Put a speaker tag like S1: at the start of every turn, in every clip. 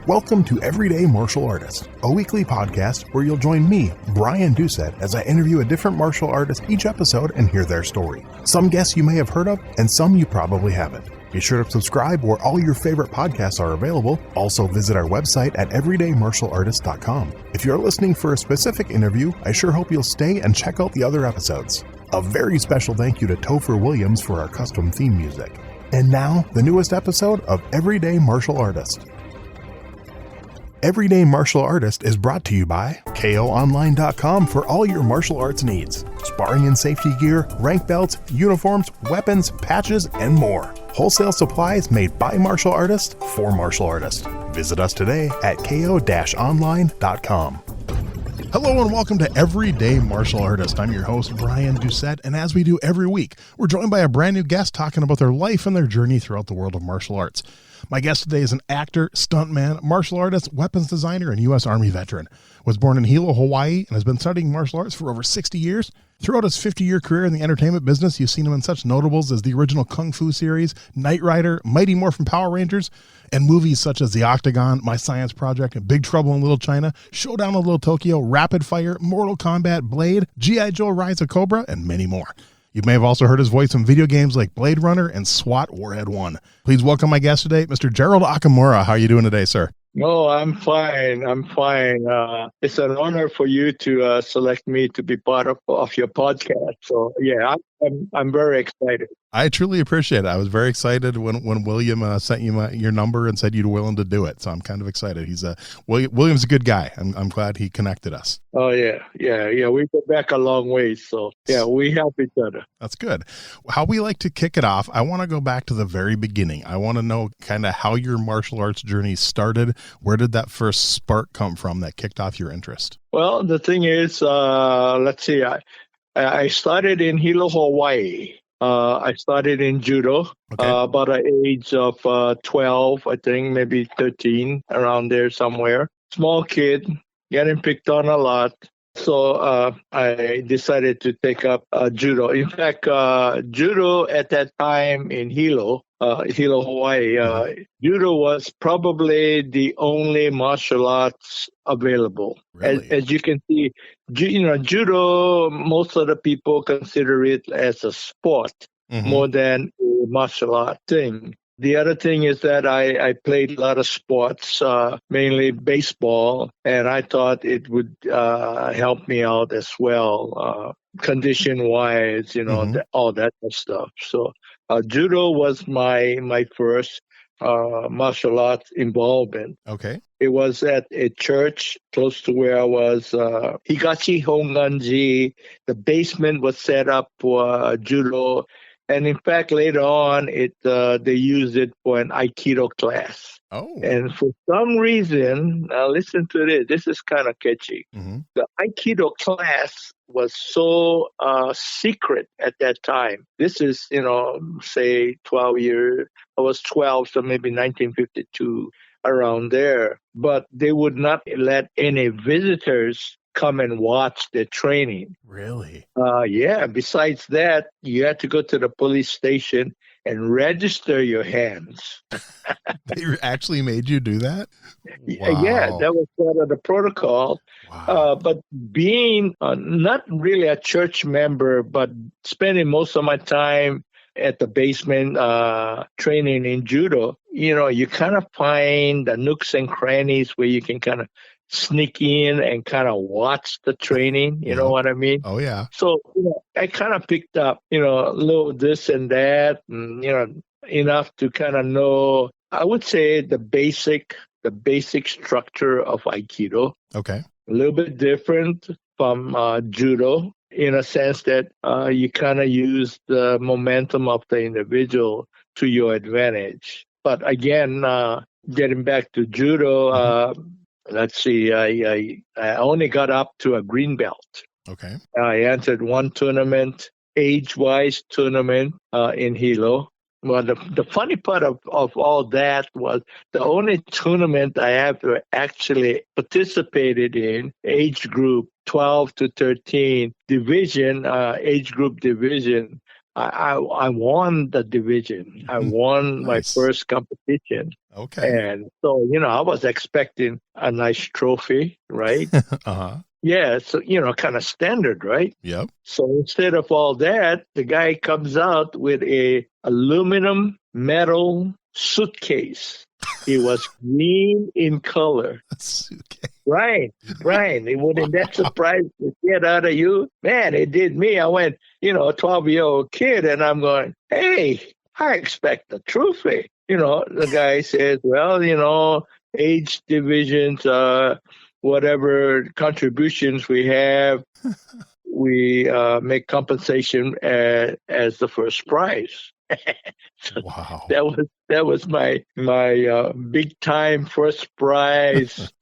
S1: Welcome to Everyday Martial Artist, a weekly podcast where you'll join me, Brian Doucette, as I interview a different martial artist each episode and hear their story. Some guests you may have heard of, and some you probably haven't. Be sure to subscribe where all your favorite podcasts are available. Also visit our website at everydaymartialartist.com. If you're listening for a specific interview, I sure hope you'll stay and check out the other episodes. A very special thank you to Topher Williams for our custom theme music. And now, the newest episode of Everyday Martial Artist. Everyday Martial Artist is brought to you by KOOnline.com for all your martial arts needs. Sparring and safety gear, rank belts, uniforms, weapons, patches, and more. Wholesale supplies made by martial artists for martial artists. Visit us today at ko-online.com. Hello and welcome to Everyday Martial Artist. I'm your host, Brian Doucette, and as we do every week, we're joined by a brand new guest talking about their life and their journey throughout the world of martial arts. My guest today is an actor, stuntman, martial artist, weapons designer, and U.S. Army veteran. Was born in Hilo, Hawaii, and has been studying martial arts for over 60 years. Throughout his 50-year career in the entertainment business, you've seen him in such notables as the original Kung Fu series, Knight Rider, Mighty Morphin Power Rangers, and movies such as The Octagon, My Science Project, and Big Trouble in Little China, Showdown in Little Tokyo, Rapid Fire, Mortal Kombat, Blade, G.I. Joe Rise of Cobra, and many more. You may have also heard his voice in video games like Blade Runner and SWAT Warhead One. Please welcome my guest today, Mr. Gerald Okamura. How are you doing today, sir?
S2: Oh, I'm fine. It's an honor for you to select me to be part of your podcast. So, yeah, I'm very excited.
S1: I truly appreciate it. I was very excited when William sent you your number and said you'd willing to do it. So I'm kind of excited. William's a good guy. I'm glad he connected us.
S2: Oh, yeah. We go back a long way. So, yeah, we help each other.
S1: That's good. How we like to kick it off, I want to go back to the very beginning. I want to know kind of how your martial arts journey started. Where did that first spark come from that kicked off your interest?
S2: Well, the thing is, let's see, I started in Hilo, Hawaii. I started in judo about the age of 12, I think, maybe 13, around there somewhere. Small kid, getting picked on a lot. So I decided to take up judo. In fact, judo at that time in Hilo, Hawaii, judo was probably the only martial arts available.
S1: Really?
S2: As you can see, judo, most of the people consider it as a sport more than a martial art thing. The other thing is that I played a lot of sports, mainly baseball, and I thought it would help me out as well, condition-wise, all that stuff. So judo was my first martial arts involvement.
S1: Okay.
S2: It was at a church close to where I was, Higashi Honganji. The basement was set up for judo. And in fact, later on, they used it for an Aikido class.
S1: Oh.
S2: And for some reason, listen to this. This is kind of catchy. The Aikido class was so secret at that time. This is, say 12 years. I was 12, so maybe 1952, around there. But they would not let any visitors come and watch the training.
S1: Really?
S2: Yeah. Besides that, you had to go to the police station and register your hands.
S1: They actually made you do that?
S2: Wow. Yeah, that was part of the protocol.
S1: Wow.
S2: But being not really a church member, but spending most of my time at the basement training in judo, you kind of find the nooks and crannies where you can kind of sneak in and kind of watch the training, you know what I mean?
S1: Oh, yeah.
S2: So, I kind of picked up, a little this and that, and, enough to kind of know, I would say the basic structure of Aikido.
S1: Okay.
S2: A little bit different from judo in a sense that you kind of use the momentum of the individual to your advantage. But again, getting back to judo, let's see, I only got up to a green belt.
S1: Okay.
S2: I entered one tournament, age-wise tournament in Hilo. Well, the funny part of all that was the only tournament I ever actually participated in, age group 12 to 13 division, age group division, I won the division. I won my
S1: Nice.
S2: first competition.
S1: Okay.
S2: And so, I was expecting a nice trophy, right?
S1: Uh-huh.
S2: Yeah, so, kind of standard, right?
S1: Yep.
S2: So instead of all that, the guy comes out with a aluminum metal suitcase. It was green in color.
S1: That's okay.
S2: Right. Wouldn't that
S1: Wow.
S2: surprise the shit out of you? Man, it did me. I went, a 12-year-old kid, and I'm going, hey, I expect a trophy. The guy says, well, age divisions, whatever contributions we have, we make compensation as the first prize. So
S1: Wow.
S2: that was my big time first prize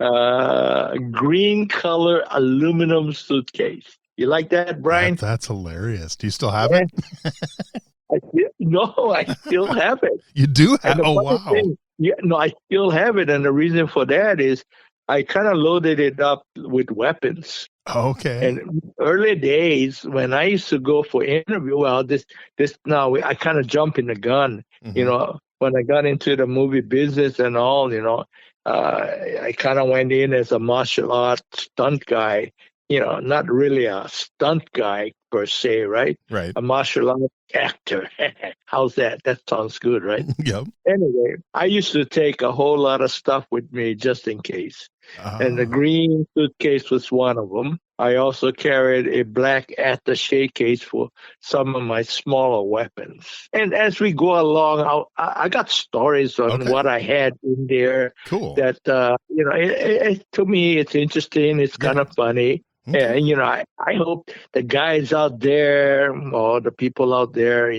S2: green color aluminum suitcase. You like that, Brian?
S1: That's hilarious. Do you still have
S2: Yeah.
S1: it?
S2: No, I still have it.
S1: You do
S2: And
S1: have?
S2: the
S1: Oh,
S2: funny
S1: wow.
S2: thing, I still have it, and the reason for that is I kind of loaded it up with weapons.
S1: Okay.
S2: And early days when I used to go for interview, well, this now I kind of jump in the gun.
S1: Mhm.
S2: When I got into the movie business and all, I kind of went in as a martial arts stunt guy. Not really a stunt guy per se, right?
S1: Right.
S2: A martial arts actor. How's that? That sounds good, right?
S1: Yep.
S2: Anyway, I used to take a whole lot of stuff with me just in case. And the
S1: Ah.
S2: green suitcase was one of them. I also carried a black attaché case for some of my smaller weapons. And as we go along, I got stories on
S1: Okay.
S2: what I had in there
S1: Cool.
S2: that, to me, it's interesting. It's kind of funny.
S1: Okay.
S2: And, I hope the guys out there or the people out there,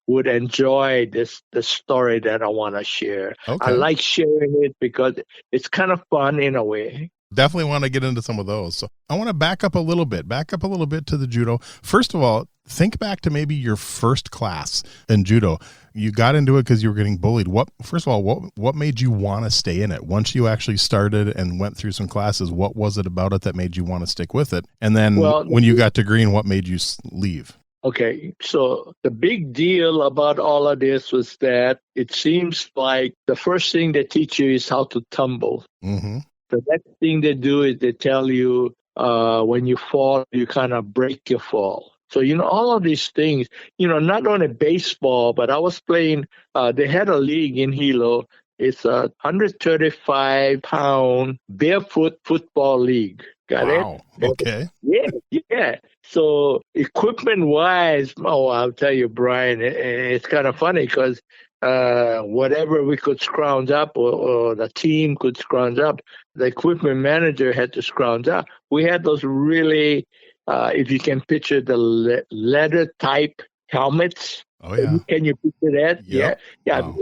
S2: would enjoy the story that I want to share. I
S1: Okay.
S2: like sharing it because it's kind of fun in a way.
S1: Definitely want to get into some of those. So I want to back up a little bit to the judo. First of all, think back to maybe your first class in judo. You got into it because you were getting bullied. First of all, what made you want to stay in it? Once you actually started and went through some classes, what was it about it that made you want to stick with it? And then when you got to green, what made you leave?
S2: Okay, so the big deal about all of this was that it seems like the first thing they teach you is how to tumble.
S1: Mm-hmm.
S2: The next thing they do is they tell you when you fall, you kind of break your fall. So, all of these things, not only baseball, but I was playing, they had a league in Hilo. It's a 135-pound barefoot football league. Got
S1: Wow.
S2: it?
S1: Okay.
S2: Yeah. So equipment-wise, I'll tell you, Brian, it's kind of funny because whatever we could scrounge up or the team could scrounge up, the equipment manager had to scrounge up. We had those really, if you can picture the leather type helmets.
S1: Oh, yeah.
S2: Can you picture that?
S1: Yep.
S2: Yeah.
S1: Wow.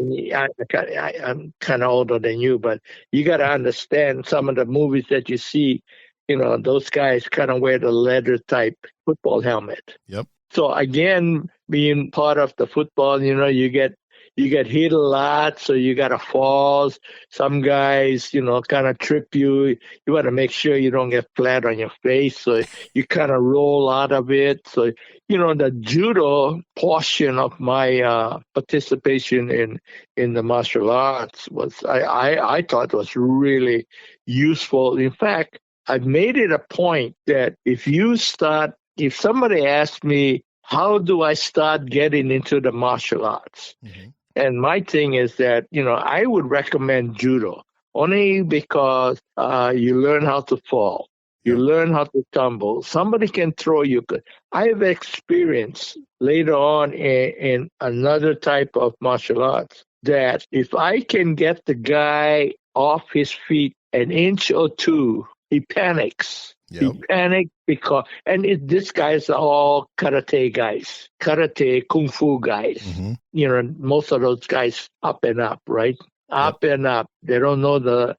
S2: I'm kind of older than you, but you got to understand some of the movies that you see, those guys kind of wear the leather type football helmet.
S1: Yep.
S2: So again, being part of the football, you get hit a lot, so you got to fall. Some guys, kind of trip you. You want to make sure you don't get flat on your face, so you kind of roll out of it. So, the judo portion of my participation in the martial arts was, I thought was really useful. In fact, I've made it a point that if somebody asked me, how do I start getting into the martial arts?
S1: Mm-hmm.
S2: And my thing is that, I would recommend judo only because you learn how to fall. You learn how to tumble. Somebody can throw you. I have experience later on in another type of martial arts that if I can get the guy off his feet an inch or two, he panics.
S1: Yep.
S2: He panicked because, this guys are all karate guys, kung fu guys.
S1: Mm-hmm.
S2: Most of those guys up and up, right? Up and up. They don't know the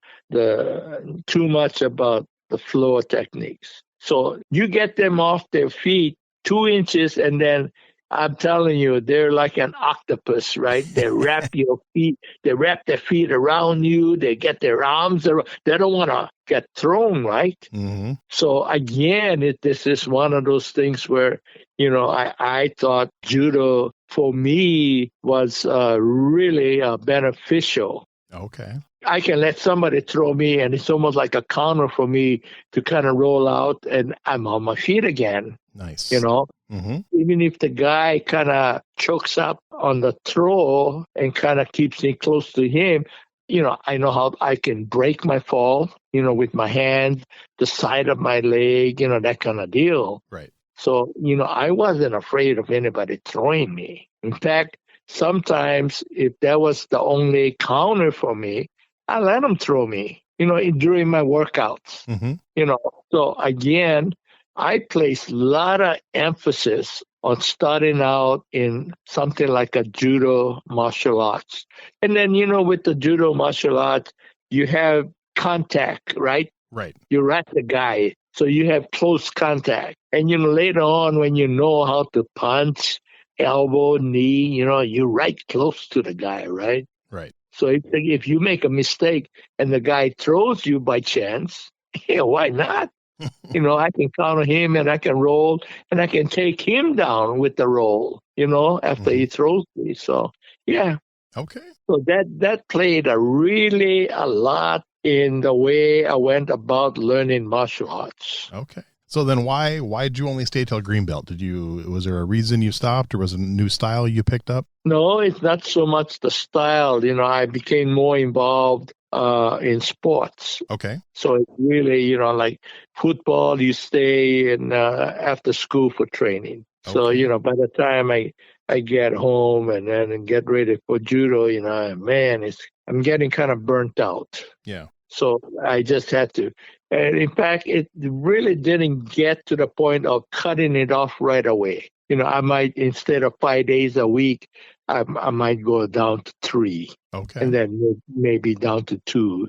S2: too much about the floor techniques. So you get them off their feet 2 inches, and then I'm telling you, they're like an octopus, right? They wrap their feet around you. They get their arms around. They don't want to get thrown, right?
S1: Mm-hmm.
S2: So again, this is one of those things where I thought judo for me was really beneficial.
S1: Okay.
S2: I can let somebody throw me, and it's almost like a counter for me to kind of roll out, and I'm on my feet again.
S1: Nice.
S2: Mm-hmm. Even if the guy kind of chokes up on the throw and kind of keeps me close to him, I know how I can break my fall, with my hand, the side of my leg, that kind of deal.
S1: Right.
S2: So, I wasn't afraid of anybody throwing me. In fact, sometimes if that was the only counter for me, I let them throw me, during my workouts.
S1: Mm-hmm.
S2: So again, I place a lot of emphasis on starting out in something like a judo martial arts. And then, with the judo martial arts, you have contact, right?
S1: Right.
S2: You're at the guy, so you have close contact. And, later on when you know how to punch, elbow, knee, you're right close to the guy, right?
S1: Right.
S2: So if you make a mistake and the guy throws you by chance, why not? I can counter him and I can roll and I can take him down with the roll, after he throws me. So, yeah.
S1: Okay.
S2: So that played a lot in the way I went about learning martial arts.
S1: Okay. So then why'd you only stay till green belt? Was there a reason you stopped, or was it a new style you picked up?
S2: No, it's not so much the style. I became more involved in sports.
S1: Okay.
S2: So it's really, like football, you stay in after school for training. So, by the time I get home and then get ready for judo, man, I'm getting kind of burnt out.
S1: Yeah.
S2: So I just had to. And in fact, it really didn't get to the point of cutting it off right away. I might, instead of 5 days a week, I might go down to 3.
S1: Okay.
S2: And then maybe down to 2.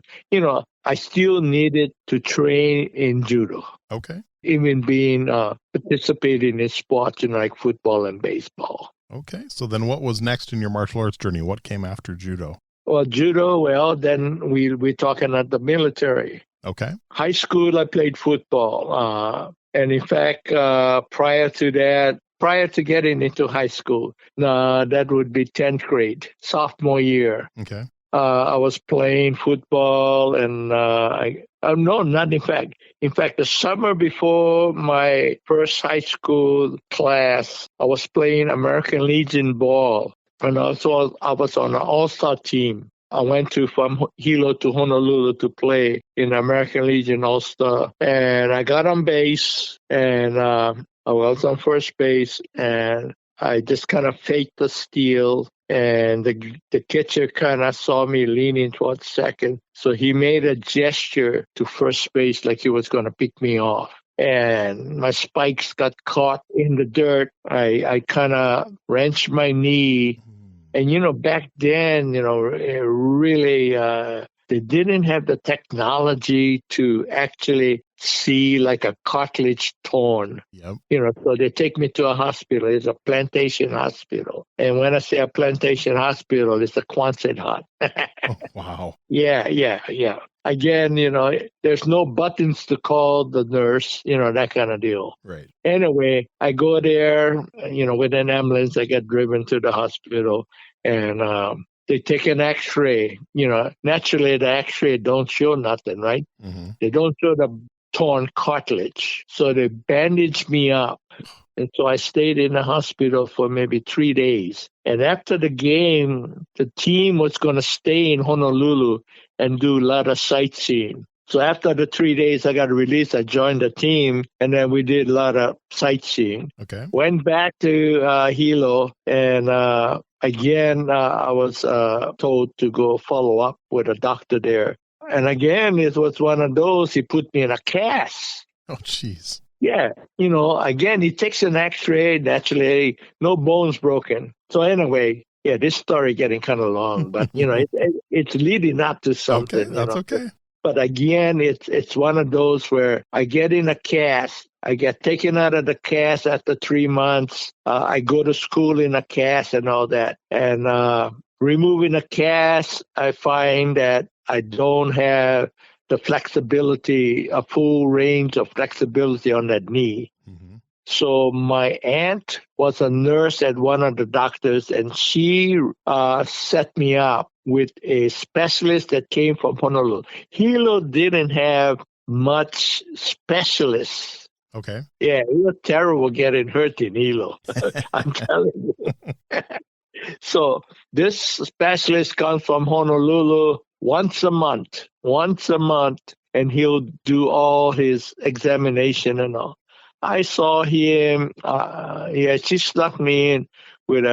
S2: I still needed to train in judo.
S1: Okay.
S2: Even being participating in sports, like football and baseball.
S1: Okay. So then what was next in your martial arts journey? What came after judo?
S2: Well, judo, then we're talking at the military.
S1: Okay.
S2: High school, I played football. And in fact, prior to getting into high school, that would be 10th grade, sophomore year.
S1: Okay.
S2: I was playing football and no, not in fact. In fact, the summer before my first high school class, I was playing American Legion ball. And also I was on an all-star team. I went from Hilo to Honolulu to play in American Legion All-Star. And I got on base and I was on first base and I just kind of faked the steal. And the catcher kind of saw me leaning towards second. So he made a gesture to first base like he was going to pick me off. And my spikes got caught in the dirt. I kind of wrenched my knee. And, back then, really, they didn't have the technology to actually see like a cartilage torn.
S1: Yep.
S2: So they take me to a hospital. It's a plantation hospital. And when I say a plantation hospital, it's a Quonset hut.
S1: Oh, wow.
S2: Yeah. Again, there's no buttons to call the nurse, that kind of deal.
S1: Right.
S2: Anyway, I go there, with an ambulance. I get driven to the hospital and they take an x-ray. Naturally, the x-ray don't show nothing, right? Mm-hmm. They don't show the torn cartilage. So they bandaged me up. And so I stayed in the hospital for maybe 3 days. And after the game, the team was going to stay in Honolulu and do a lot of sightseeing. So after the 3 days I got released, I joined the team, and then we did a lot of sightseeing.
S1: Okay.
S2: Went back to Hilo, and again, I was told to go follow up with a doctor there. And again, it was one of those, he put me in a cast.
S1: Oh, jeez.
S2: Yeah. Again, he takes an x-ray, naturally, no bones broken. So anyway, yeah, this story getting kind of long, but, it's leading up to something.
S1: Okay, that's okay.
S2: But again, it's one of those where I get in a cast. I get taken out of the cast after 3 months. I go to school in a cast and all that. And removing a cast, I find that I don't have the flexibility, a full range of flexibility on that knee. Mm-hmm. So my aunt was a nurse at one of the doctors, and she set me up with a specialist that came from Honolulu. Hilo didn't have much specialists.
S3: Okay.
S2: Yeah, it was terrible getting hurt in Hilo. I'm telling you. So this specialist comes from Honolulu once a month, and he'll do all his examination and all. I saw him. She stuck me in with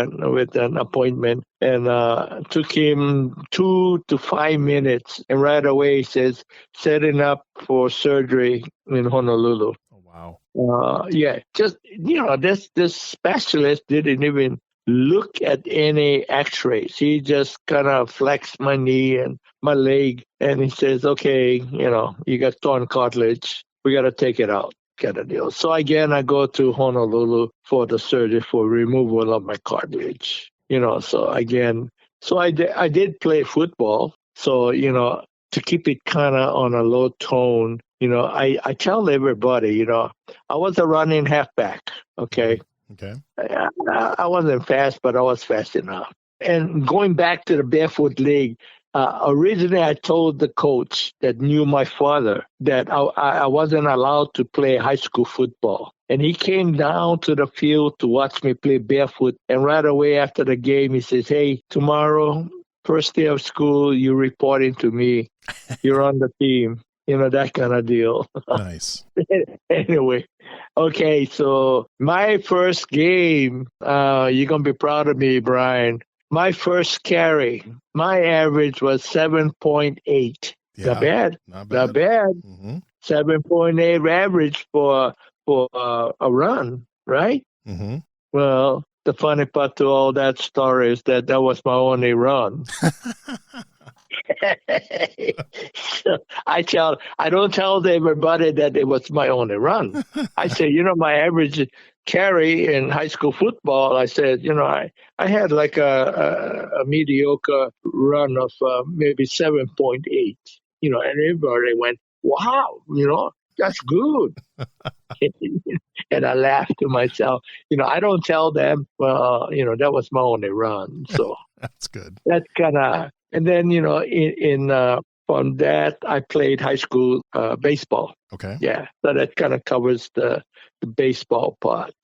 S2: an appointment, and took him 2 to 5 minutes, and right away he says setting up for surgery in Honolulu.
S3: Oh, wow.
S2: Just this specialist didn't even look at any X-rays. He just kind of flexed my knee and my leg, and he says, "Okay, you got torn cartilage. We got to take it out." Kind of deal. So again, I go to Honolulu for the surgery for removal of my cartilage. So again, I did play football. So to keep it kind of on a low tone, I tell everybody, I was a running halfback. Okay.
S3: Okay.
S2: I wasn't fast, but I was fast enough. And going back to the barefoot league, originally I told the coach that knew my father that I wasn't allowed to play high school football. And he came down to the field to watch me play barefoot. And right away after the game, he says, "Hey, tomorrow, first day of school, you're reporting to me. You're on the team." That kind of deal.
S3: Nice.
S2: Anyway, okay, so my first game, you're going to be proud of me, Brian. My first carry, my average was 7.8.
S3: Yeah,
S2: Not bad.
S3: Not bad. Mm-hmm.
S2: 7.8 average for a run, right?
S3: Mm-hmm.
S2: Well, the funny part to all that story is that was my only run. So I don't tell everybody that it was my only run. I say, my average carry in high school football, I said, I had like a mediocre run of maybe 7.8, and everybody went, "Wow, that's good." And I laughed to myself. I don't tell them, well, that was my only run. So
S3: that's good.
S2: That's kind of, and then, from that, I played high school baseball.
S3: Okay.
S2: Yeah. So that kind of covers the baseball part.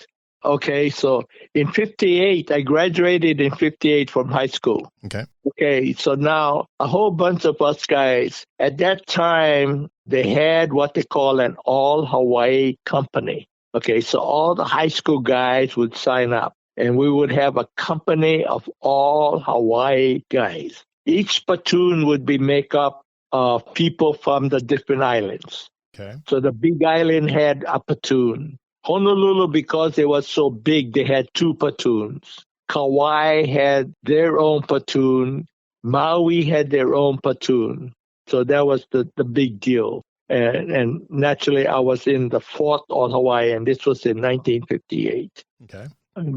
S2: Okay. So in 58, I graduated in 58 from high school.
S3: Okay.
S2: Okay. So now a whole bunch of us guys, at that time, they had what they call an all Hawaii company. Okay. So all the high school guys would sign up, and we would have a company of all Hawaii guys. Each platoon would be made up of people from the different islands.
S3: Okay.
S2: So the Big Island had a platoon. Honolulu, because it was so big, they had 2 platoons. Kauai had their own platoon. Maui had their own platoon. So that was the big deal. And naturally, I was in the 4th All Hawaii, and this was in 1958.
S3: Okay.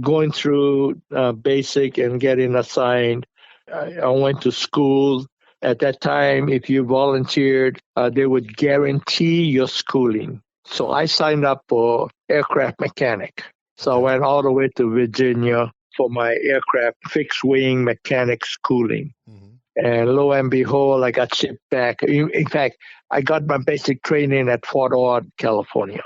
S2: Going through basic and getting assigned. I went to school. At that time, if you volunteered, they would guarantee your schooling. So I signed up for aircraft mechanic. So I went all the way to Virginia for my aircraft fixed wing mechanic schooling. Mm-hmm. And lo and behold, I got shipped back. In fact, I got my basic training at Fort Ord, California.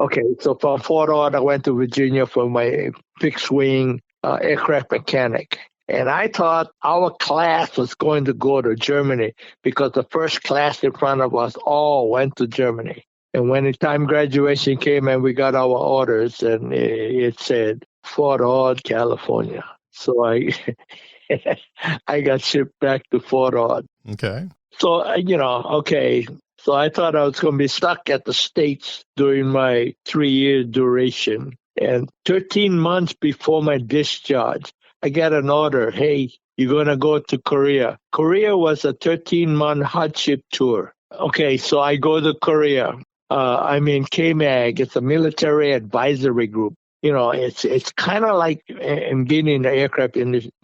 S2: Okay, so from Fort Ord, I went to Virginia for my fixed wing aircraft mechanic. And I thought our class was going to go to Germany because the first class in front of us all went to Germany. And when the time graduation came and we got our orders, and it said Fort Ord, California. So I got shipped back to Fort Ord.
S3: Okay.
S2: So, okay. So I thought I was going to be stuck at the States during my 3-year duration. And 13 months before my discharge, I got an order. Hey, you're going to go to Korea. Korea was a 13-month hardship tour. Okay, so I go to Korea. I'm in KMAG. It's a military advisory group. It's kind of like being in the aircraft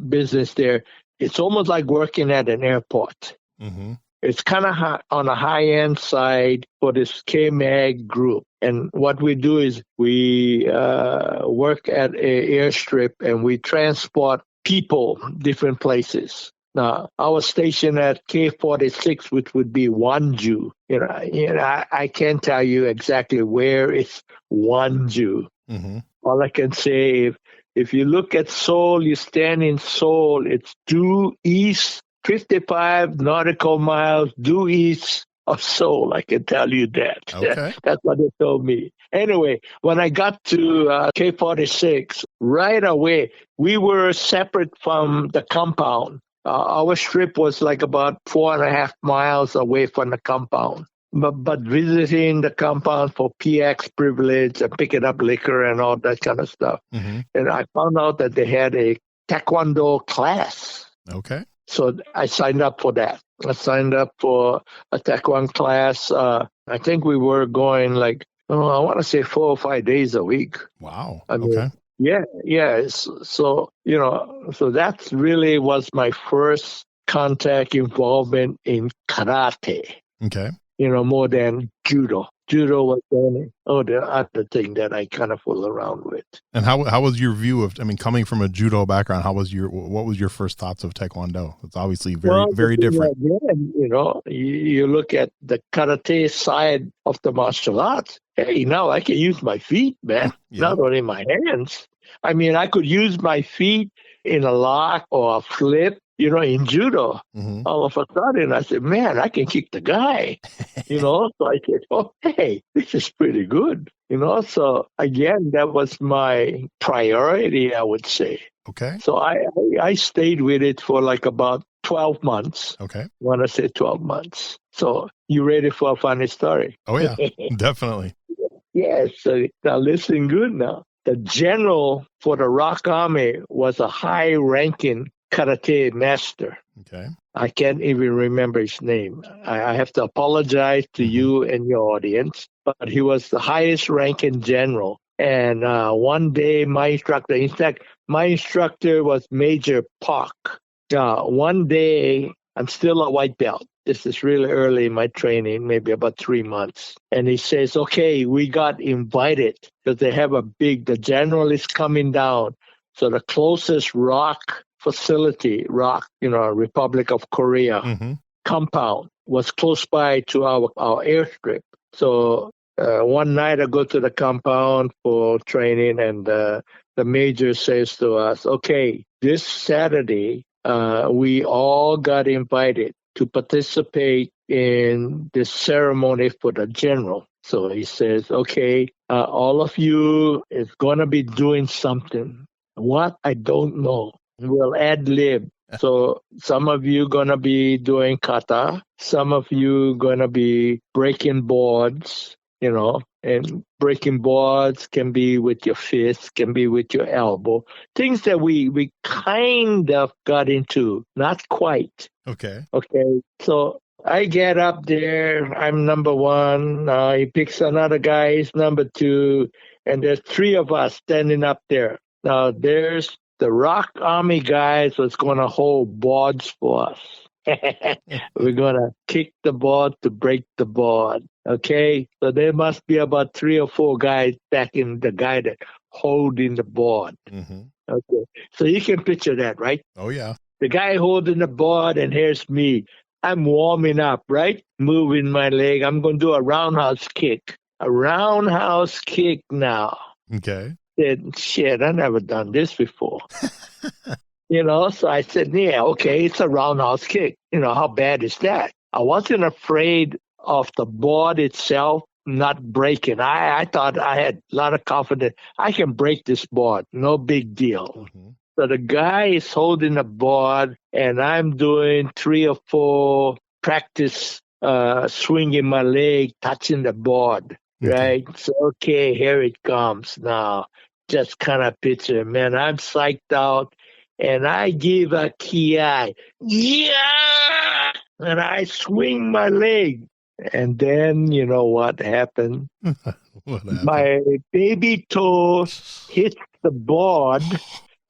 S2: business there. It's almost like working at an airport.
S3: Mm-hmm.
S2: It's kind of on the high-end side for this K-Mag group. And what we do is we work at an airstrip and we transport people different places. Now, I was stationed at K-46, which would be Wonju. I can't tell you exactly where it's Wonju.
S3: Mm-hmm.
S2: All I can say, if you look at Seoul, you stand in Seoul, it's due east, 55 nautical miles due east of Seoul. I can tell you that.
S3: Okay.
S2: That's what they told me. Anyway, when I got to K-46, right away, we were separate from the compound. Our strip was like about 4.5 miles away from the compound. But visiting the compound for PX privilege and picking up liquor and all that kind of stuff.
S3: Mm-hmm.
S2: And I found out that they had a Taekwondo class.
S3: Okay.
S2: So I signed up for that. I signed up for a Taekwondo class. I think we were going I want to say 4 or 5 days a week.
S3: Wow.
S2: I mean,
S3: okay.
S2: Yeah. So that really was my first contact involvement in karate.
S3: Okay.
S2: More than judo. Judo was the other thing that I kind of fool around with.
S3: And how was your view of, coming from a judo background, what was your first thoughts of Taekwondo? It's obviously very different.
S2: Again, you look at the karate side of the martial arts. Hey, now I can use my feet, man, not only my hands. I mean, I could use my feet in a lock or a flip. In judo,
S3: mm-hmm.
S2: all of a sudden I said, man, I can kick the guy, So I said, oh, hey, this is pretty good, So again, that was my priority, I would say.
S3: Okay.
S2: So I stayed with it for about 12 months.
S3: Okay.
S2: When I say 12 months. So you ready for a funny story?
S3: Oh, yeah, definitely.
S2: Yeah, so now listen good now. The general for the Rock Army was a high-ranking karate master.
S3: Okay.
S2: I can't even remember his name. I have to apologize to
S3: mm-hmm.
S2: you and your audience, but he was the highest ranking general. And one day my instructor was Major Park. One day, I'm still a white belt. This is really early in my training, maybe about 3 months. And he says, okay, we got invited because they have the general is coming down. So the closest rock facility, Republic of Korea
S3: mm-hmm.
S2: compound was close by to our airstrip. So one night I go to the compound for training, and the major says to us, okay, this Saturday, we all got invited to participate in this ceremony for the general. So he says, okay, all of you is going to be doing something. What? I don't know. We'll ad-lib. So some of you going to be doing kata. Some of you going to be breaking boards, and breaking boards can be with your fist, can be with your elbow. Things that we kind of got into, not quite.
S3: Okay.
S2: So I get up there. I'm number one. He picks another guy. He's number two. And there's 3 of us standing up there. Now, there's the Rock Army guys was going to hold boards for us. We're going to kick the board to break the board. Okay? So there must be about 3 or 4 guys backing the guy that holding the board.
S3: Mm-hmm.
S2: Okay. So you can picture that, right?
S3: Oh, yeah.
S2: The guy holding the board, and here's me. I'm warming up, right? Moving my leg. I'm going to do a roundhouse kick. A roundhouse kick now.
S3: Okay.
S2: Said, shit, I never done this before. So I said, yeah, okay, it's a roundhouse kick. How bad is that? I wasn't afraid of the board itself not breaking. I thought I had a lot of confidence. I can break this board. No big deal.
S3: Mm-hmm.
S2: So the guy is holding the board, and I'm doing 3 or 4 practice swinging my leg, touching the board, right? So, okay, here it comes now. Just kind of picture, man, I'm psyched out, and I give a ki. Yeah! And I swing my leg. And then, you know what happened?
S3: What happened?
S2: My baby toe hit the board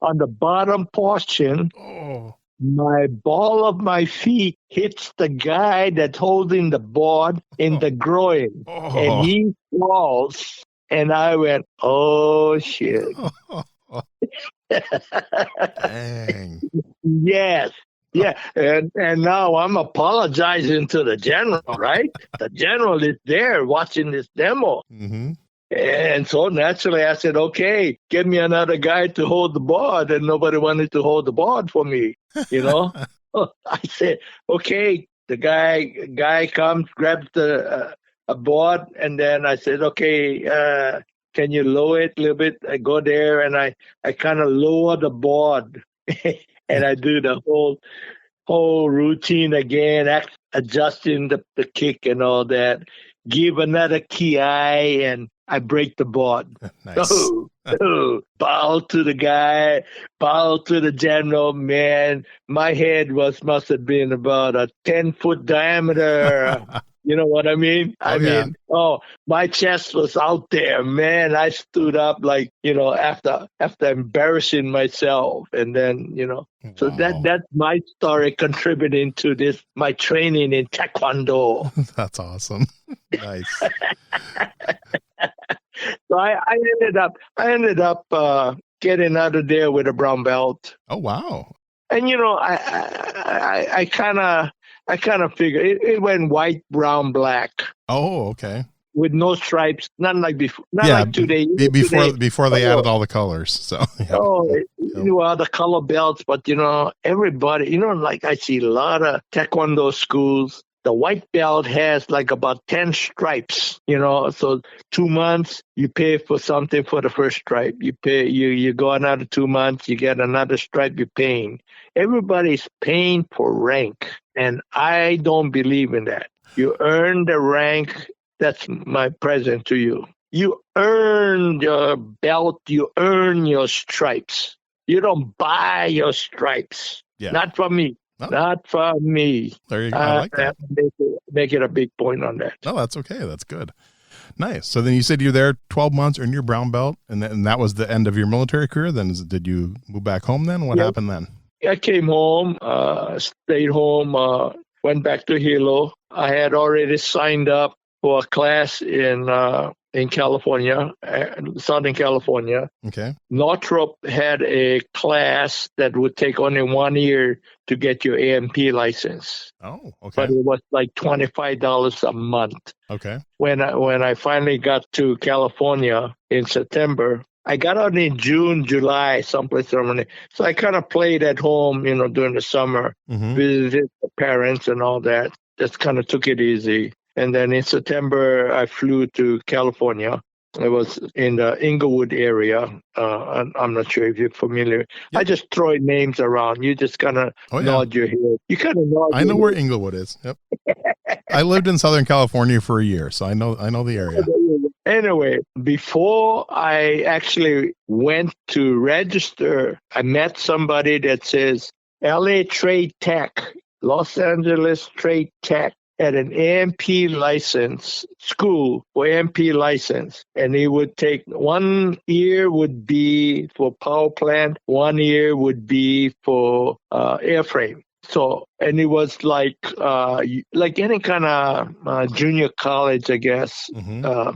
S2: on the bottom portion.
S3: Oh.
S2: my ball of my feet hits the guy that's holding the board in the groin, and he falls. And I went, oh shit!
S3: Dang.
S2: Yes. Yeah, and now I'm apologizing to the general, right? The general is there watching this demo.
S3: Mm-hmm.
S2: And so naturally I said, okay, get me another guy to hold the board. And nobody wanted to hold the board for me, you know? I said, okay, the guy comes, grabs the a board. And then I said, okay, can you lower it a little bit? I go there and I kind of lower the board and I do the whole routine again, adjusting the kick and all that. Give another ki and I break the board.
S3: Nice.
S2: Bow to the guy, bow to the general. Man, my head must have been about a 10-foot diameter. You know what I mean? My chest was out there, man. I stood up like, after embarrassing myself. And then, so that's my story contributing to this, my training in Taekwondo.
S3: That's awesome. Nice.
S2: So I ended up getting out of there with a brown belt.
S3: Oh, wow.
S2: And, I kind of figured it went white, brown, black.
S3: Oh, okay.
S2: With no stripes, not like before. Like today.
S3: Before they added all the colors. So.
S2: Yeah. The color belts, but everybody, like I see a lot of Taekwondo schools. The white belt has like about 10 stripes, so 2 months, you pay for something for the first stripe. You go another 2 months, you get another stripe, you're paying. Everybody's paying for rank, and I don't believe in that. You earn the rank. That's my present to you. You earn your belt, you earn your stripes. You don't buy your stripes. Yeah. Not from me. No. Not for me.
S3: There you go. I like that.
S2: Make it a big point on that.
S3: No, that's okay. That's good. Nice. So then you said you're there 12 months, earned your brown belt, and that was the end of your military career. Then did you move back home then? What happened then?
S2: I came home, stayed home, went back to Hilo. I had already signed up for a class in California, Southern California.
S3: Okay.
S2: Northrop had a class that would take only 1 year to get your AMP license.
S3: Oh, okay.
S2: But it was like $25 a month.
S3: Okay.
S2: When I finally got to California in September, I got out in June, July, someplace around there. So I kind of played at home, during the summer, visited the parents and all that. Just kind of took it easy. And then in September, I flew to California. It was in the Inglewood area. I'm not sure if you're familiar. Yep. I just throw names around. You just kind of nod your head. You kind of nod.
S3: I know where Inglewood is. Yep. I lived in Southern California for a year, so I know the area.
S2: Anyway, before I actually went to register, I met somebody that says LA Trade Tech, Los Angeles Trade Tech, at an AMP license school for AMP license. And it would take 1 year would be for power plant, 1 year would be for airframe. So, and it was like any kind of junior college, I guess,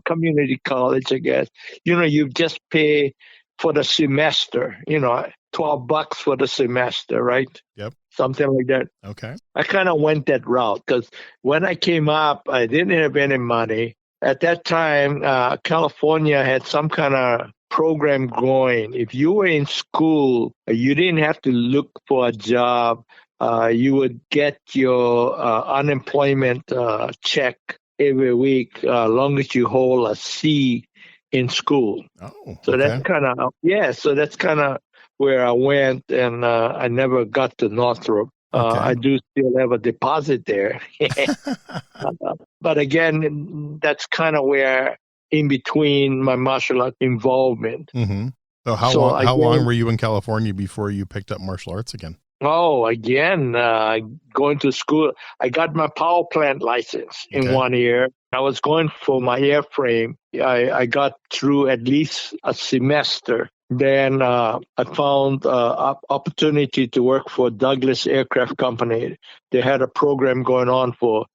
S2: community college, I guess. You just pay for the semester, $12 for the semester, right?
S3: Yep.
S2: Something like that.
S3: Okay.
S2: I kind of went that route because when I came up, I didn't have any money. At that time, California had some kind of program going. If you were in school, you didn't have to look for a job. You would get your unemployment check every week, as long as you hold a C in school.
S3: Oh,
S2: so that's kind of that's kind of where I went, and I never got to Northrop. I do still have a deposit there. But again, that's kind of where in between my martial art involvement.
S3: Mm-hmm. So how long were you in California before you picked up martial arts again?
S2: Oh, again, going to school. I got my power plant license in 1 year. I was going for my airframe. I got through at least a semester Then I found opportunity to work for Douglas Aircraft Company. They had a program going on for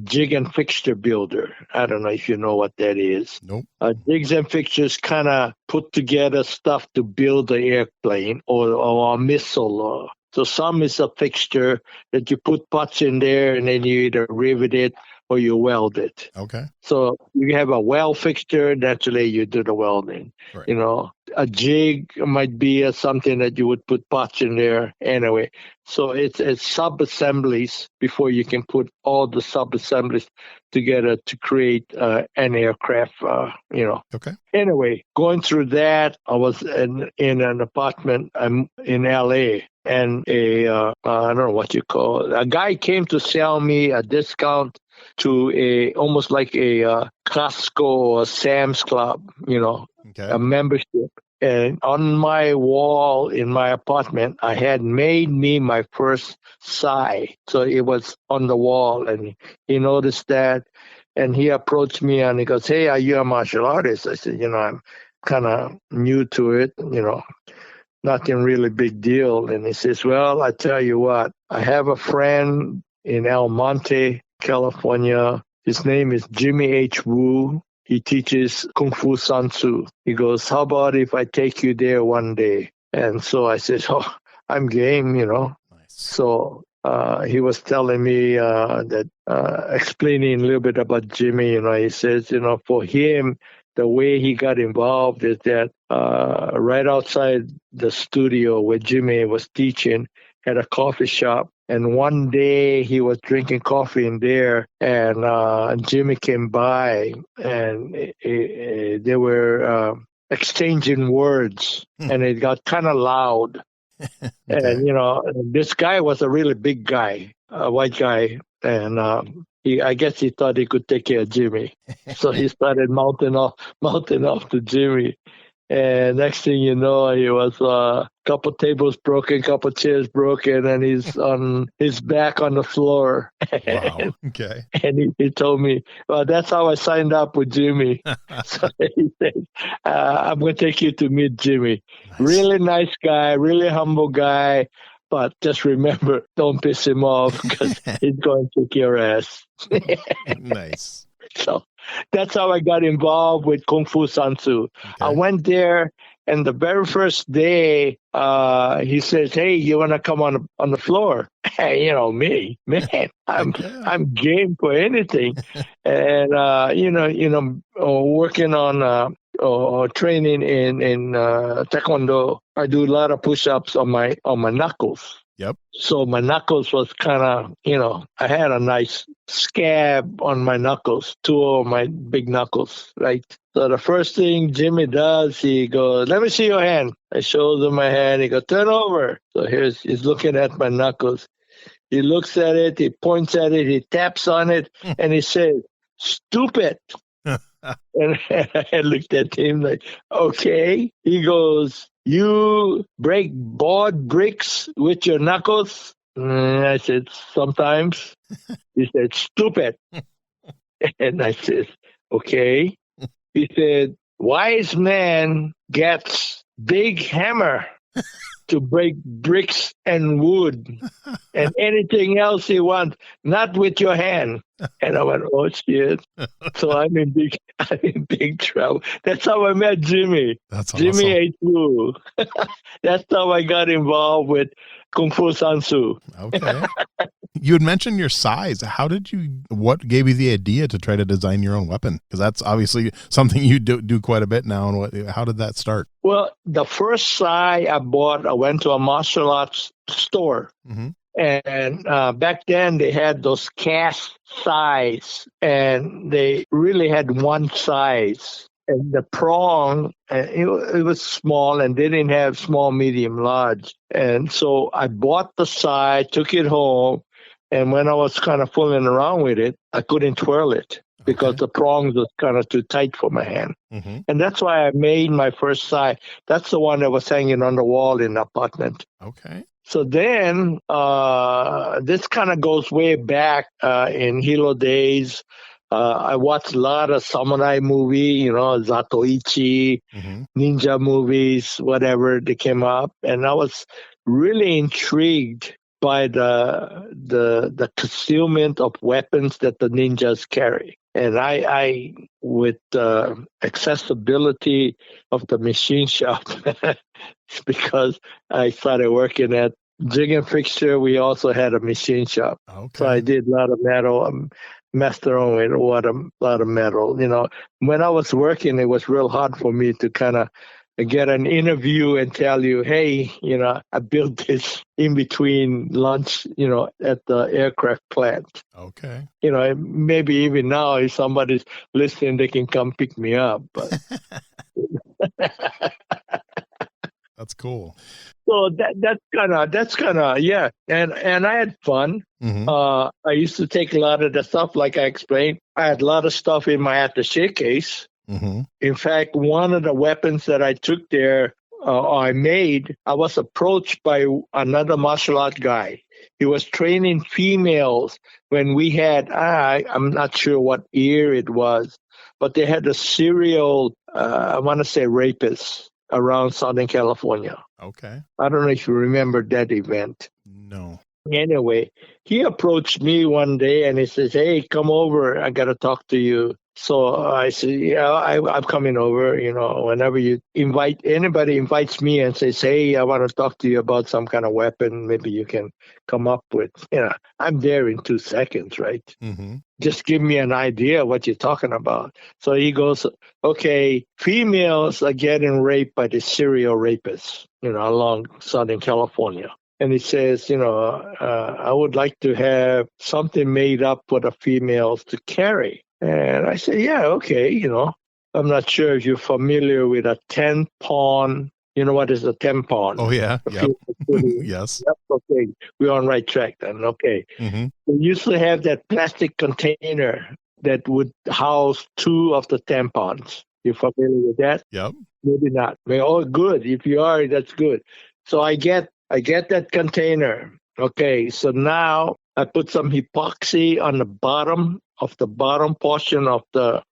S2: jig and fixture builder. I don't know if you know what that is.
S3: Nope.
S2: Jigs and fixtures kind of put together stuff to build the airplane or a missile. So some is a fixture that you put parts in there and then you either rivet it or you weld it.
S3: Okay.
S2: So you have a weld fixture, naturally you do the welding.
S3: Right.
S2: You know, a jig might be something that you would put parts in there anyway. So it's sub-assemblies before you can put all the sub-assemblies together to create an aircraft,
S3: Okay.
S2: Anyway, going through that, I was in an apartment in L.A., and I don't know what you call it. A guy came to sell me a discount to almost like a Costco or Sam's Club,
S3: Okay.
S2: a membership. And on my wall in my apartment, I had made me my first sai. So it was on the wall, and he noticed that, and he approached me and he goes, "Hey, are you a martial artist?" I said, "I'm kind of new to it, nothing really big deal." And he says, "Well, I tell you what, I have a friend in El Monte, California. His name is Jimmy H. Wu. He teaches Kung Fu San Tzu." He goes, "How about if I take you there one day?" And so I said, "Oh, I'm game,
S3: Nice.
S2: So he was telling me explaining a little bit about Jimmy, he says, for him, the way he got involved is that right outside the studio where Jimmy was teaching, had a coffee shop. And one day he was drinking coffee in there, and Jimmy came by, and they were exchanging words, and it got kind of loud.
S3: Okay.
S2: And, this guy was a really big guy, a white guy, and I guess he thought he could take care of Jimmy. So he started mounting off to Jimmy. And next thing you know, he was a couple tables broken, couple chairs broken, and he's on his back on the floor.
S3: Wow. Okay.
S2: And he told me, "Well, that's how I signed up with Jimmy." So he said, "I'm going to take you to meet Jimmy.
S3: Nice.
S2: Really nice guy, really humble guy. But just remember, don't piss him off because he's going to kick your ass."
S3: Nice.
S2: So that's how I got involved with Kung Fu San Tzu.
S3: Okay.
S2: I went there, and the very first day, he says, "Hey, you want to come on the floor?" Hey, me, man, I'm game for anything. And working on training in Taekwondo, I do a lot of push-ups on my knuckles.
S3: Yep.
S2: So my knuckles was kind of, I had a nice scab on my knuckles, two of my big knuckles, right? So the first thing Jimmy does, he goes, "Let me see your hand." I showed him my hand. He goes, "Turn over." So he's looking at my knuckles. He looks at it, he points at it, he taps on it, and he says, "Stupid." And I looked at him like, "Okay." He goes, "You break board bricks with your knuckles?" And I said, "Sometimes." He said, "Stupid." And I said, "Okay." He said, "Wise man gets big hammer to break bricks and wood and anything else he wants, not with your hand." And I went, "Oh shit!" So I'm in big trouble. That's how I met Jimmy.
S3: That's awesome.
S2: Jimmy H. Wu. That's how I got involved with Kung Fu San Tzu.
S3: Okay. You had mentioned your size. What gave you the idea to try to design your own weapon? Because that's obviously something you do quite a bit now. And how did that start?
S2: Well, the first sai I bought, I went to a martial arts store. Mm-hmm. And back then they had those cast sais, and they really had one size. And the prong, it was small, and they didn't have small, medium, large. And so I bought the sai, took it home, and when I was kind of fooling around with it, I couldn't twirl it because the prongs was kind of too tight for my hand. Mm-hmm. And that's why I made my first sai. That's the one that was hanging on the wall in the apartment.
S3: Okay.
S2: So then this kind of goes way back in Hilo days. I watched a lot of samurai movie, Zatoichi, ninja movies, whatever they came up, and I was really intrigued by the concealment of weapons that the ninjas carry. And I with the accessibility of the machine shop, because I started working at Jig and Fixture, we also had a machine shop.
S3: Okay.
S2: So I did a lot of metal, messed around with a lot of metal. When I was working, it was real hard for me to kind of get an interview and tell you, hey, I built this in between lunch, at the aircraft plant.
S3: Okay.
S2: Maybe even now, if somebody's listening, they can come pick me up. But
S3: that's cool.
S2: So that's kind of yeah, and I had fun. I used to take a lot of the stuff, like I explained. I had a lot of stuff in my attaché case. In fact, one of the weapons that I took there, I was approached by another martial art guy. He was training females when we had, I'm not sure what year it was, but they had a serial, I want to say rapist around Southern California.
S3: Okay.
S2: I don't know if you remember that event.
S3: No.
S2: Anyway, he approached me one day and he says, hey, come over. I got to talk to you. So I said, yeah, I'm coming over. Whenever anybody invites me and says, hey, I want to talk to you about some kind of weapon, maybe you can come up with, I'm there in 2 seconds, right? Just give me an idea what you're talking about. So he goes, okay, females are getting raped by the serial rapists, along Southern California. And he says, I would like to have something made up for the females to carry. And I say, yeah, okay, I'm not sure if you're familiar with a 10-pawn. You know what is a 10-pawn?
S3: Oh, yeah. Yep. Yes.
S2: Yep, okay. We're on right track then. Okay. We used to have that plastic container that would house 2 of the 10-pawns. You familiar with that?
S3: Yep.
S2: Maybe not. Oh, good. If you are, that's good. So I get that container. Okay. So now I put some epoxy on the bottom portion of the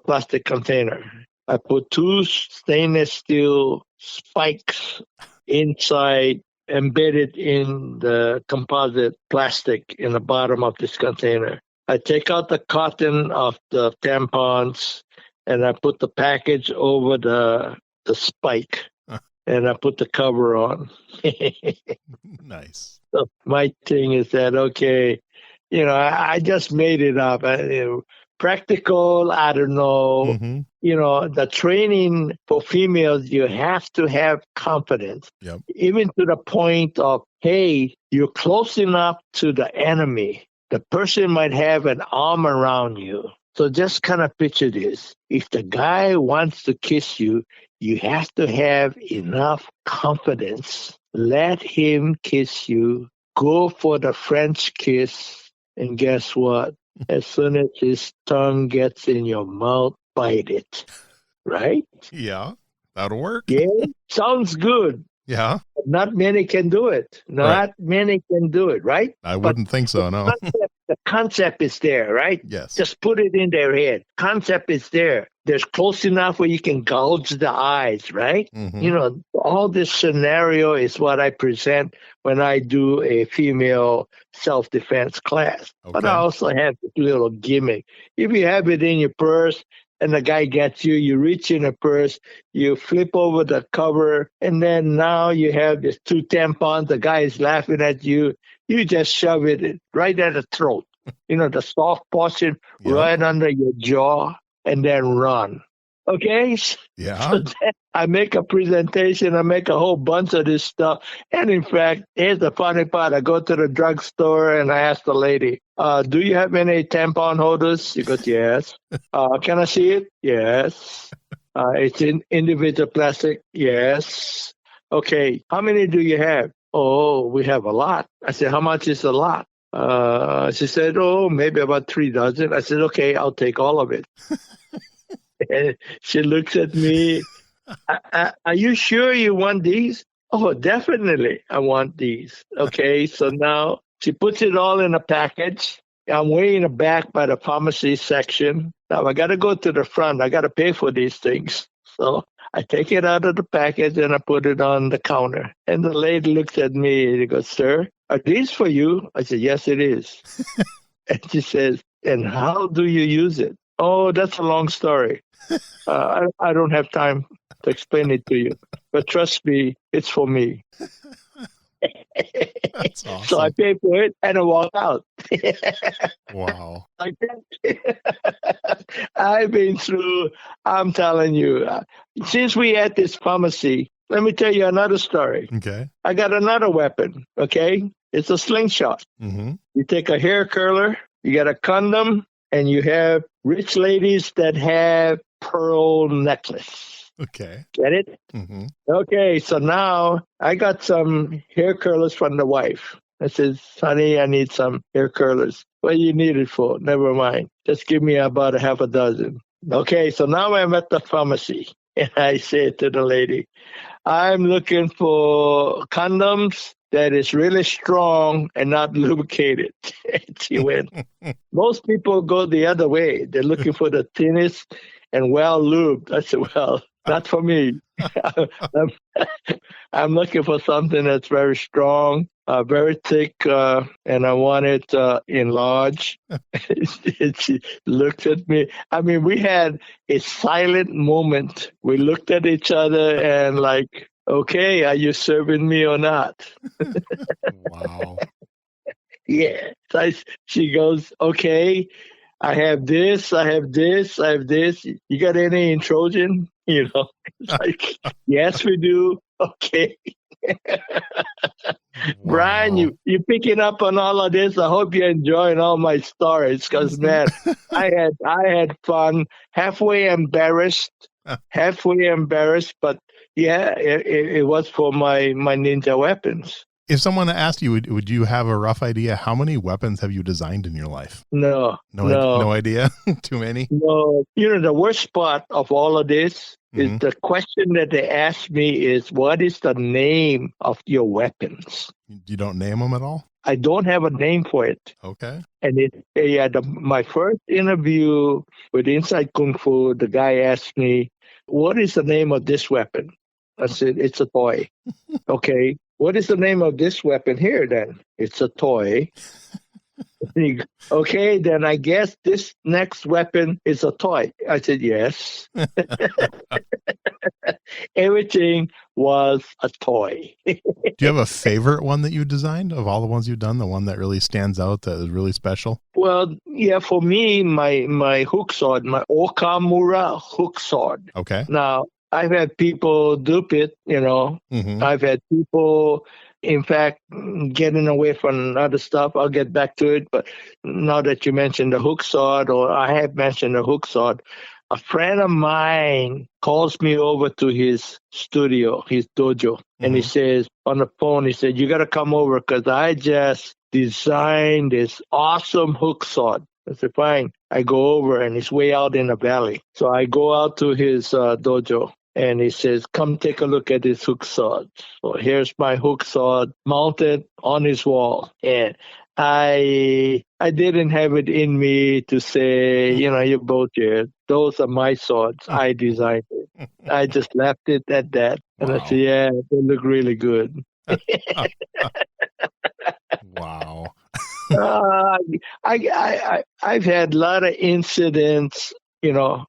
S2: plastic container. I put 2 stainless steel spikes inside, embedded in the composite plastic in the bottom of this container. I take out the cotton of the tampons and I put the package over the spike. And I put the cover on.
S3: Nice.
S2: So my thing is that, okay, I just made it up. Practical, I don't know. The training for females, you have to have confidence.
S3: Yep.
S2: Even to the point of, hey, you're close enough to the enemy. The person might have an arm around you. So just kind of picture this. If the guy wants to kiss you, you have to have enough confidence. Let him kiss you. Go for the French kiss. And guess what? As soon as his tongue gets in your mouth, bite it. Right?
S3: Yeah, that'll work.
S2: Yeah, sounds good.
S3: Yeah.
S2: But not many can do it. Many can do it, right?
S3: I wouldn't think so, no.
S2: The concept is there, right?
S3: Yes.
S2: Just put it in their head. Concept is there. There's close enough where you can gouge the eyes, right? All this scenario is what I present when I do a female self-defense class. Okay. But I also have this little gimmick. If you have it in your purse and the guy gets you, you reach in a purse, you flip over the cover, and then now you have this 2 tampons. The guy is laughing at you. You just shove it right at the throat. The soft portion right under your jaw, and then run. Okay?
S3: Yeah.
S2: So then I make a presentation. I make a whole bunch of this stuff. And in fact, here's the funny part. I go to the drugstore and I ask the lady, do you have any tampon holders? She goes, yes. Can I see it? Yes. It's in individual plastic? Yes. Okay. How many do you have? Oh, we have a lot. I said, how much is a lot? She said, oh, maybe about 3 dozen. I said, okay, I'll take all of it. And she looks at me. Are you sure you want these? Oh, definitely. I want these. Okay. So now she puts it all in a package I'm way in the back by the pharmacy section. Now I got to go to the front. I got to pay for these things. So I take it out of the package and I put it on the counter. And the lady looks at me and she goes, "Sir, are these for you?" I said, "Yes, it is." And she says, "And how do you use it?" "Oh, that's a long story. I don't have time to explain it to you. But trust me, it's for me."
S3: That's awesome.
S2: So I paid for it and I walked out.
S3: Wow.
S2: Like that. I've been through, I'm telling you, since we had this pharmacy, let me tell you another story.
S3: Okay.
S2: I got another weapon, okay? It's a slingshot.
S3: Mm-hmm.
S2: You take a hair curler, you get a condom, and you have rich ladies that have pearl necklace.
S3: Okay.
S2: Get it?
S3: Mm-hmm.
S2: Okay, so now I got some hair curlers from the wife. I said, "Honey, I need some hair curlers." "What do you need it for?" "Never mind. Just give me about a half a dozen." Okay, so now I'm at the pharmacy. And I said to the lady, "I'm looking for condoms that is really strong and not lubricated." And she went, "Most people go the other way. They're looking for the thinnest and well lubed." I said, "Well, not for me. I'm looking for something that's very strong, very thick, and I want it enlarged." And she looked at me. I mean, we had a silent moment. We looked at each other and like, "Okay, are you serving me or not?"
S3: Wow.
S2: Yeah. So she goes, "Okay, I have this, I have this, I have this. You got any in Trojan?" You know, it's like, "Yes, we do." Okay. Brian,
S3: Wow.
S2: you picking up on all of this. I hope you're enjoying all my stories because, man, I had fun. Halfway embarrassed, but yeah, it was for my ninja weapons.
S3: If someone asked you, would you have a rough idea? How many weapons have you designed in your life?
S2: No.
S3: No idea. Too many.
S2: No. You know, the worst part of all of this is the question that they ask me is, "What is the name of your weapons?"
S3: You don't name them at all?
S2: I don't have a name for it.
S3: Okay.
S2: And my first interview with Inside Kung Fu, the guy asked me, "What is the name of this weapon?" I said, "It's a toy." "Okay, what is the name of this weapon here then?" "It's a toy." "Okay, then I guess this next weapon is a toy." I said, "Yes." Everything was a toy.
S3: Do you have a favorite one that you designed of all the ones you've done? The one that really stands out, that is really special?
S2: Well, yeah, for me, my hook sword, my Okamura hook sword.
S3: Okay.
S2: Now, I've had people dupe it, you know.
S3: Mm-hmm.
S2: I've had people, in fact, getting away from other stuff. I'll get back to it. But now that you mentioned the hook sword, or I have mentioned the hook sword, a friend of mine calls me over to his studio, his dojo, and he says on the phone, he said, "You got to come over because I just designed this awesome hook sword." I said, "Fine." I go over and he's way out in the valley. So I go out to his dojo. And he says, "Come take a look at this hook sword." So here's my hook sword mounted on his wall. And I didn't have it in me to say, "You both here. Those are my swords. I designed it." I just left it at that. And I said, "Yeah, they look really good."
S3: Wow.
S2: I've had a lot of incidents,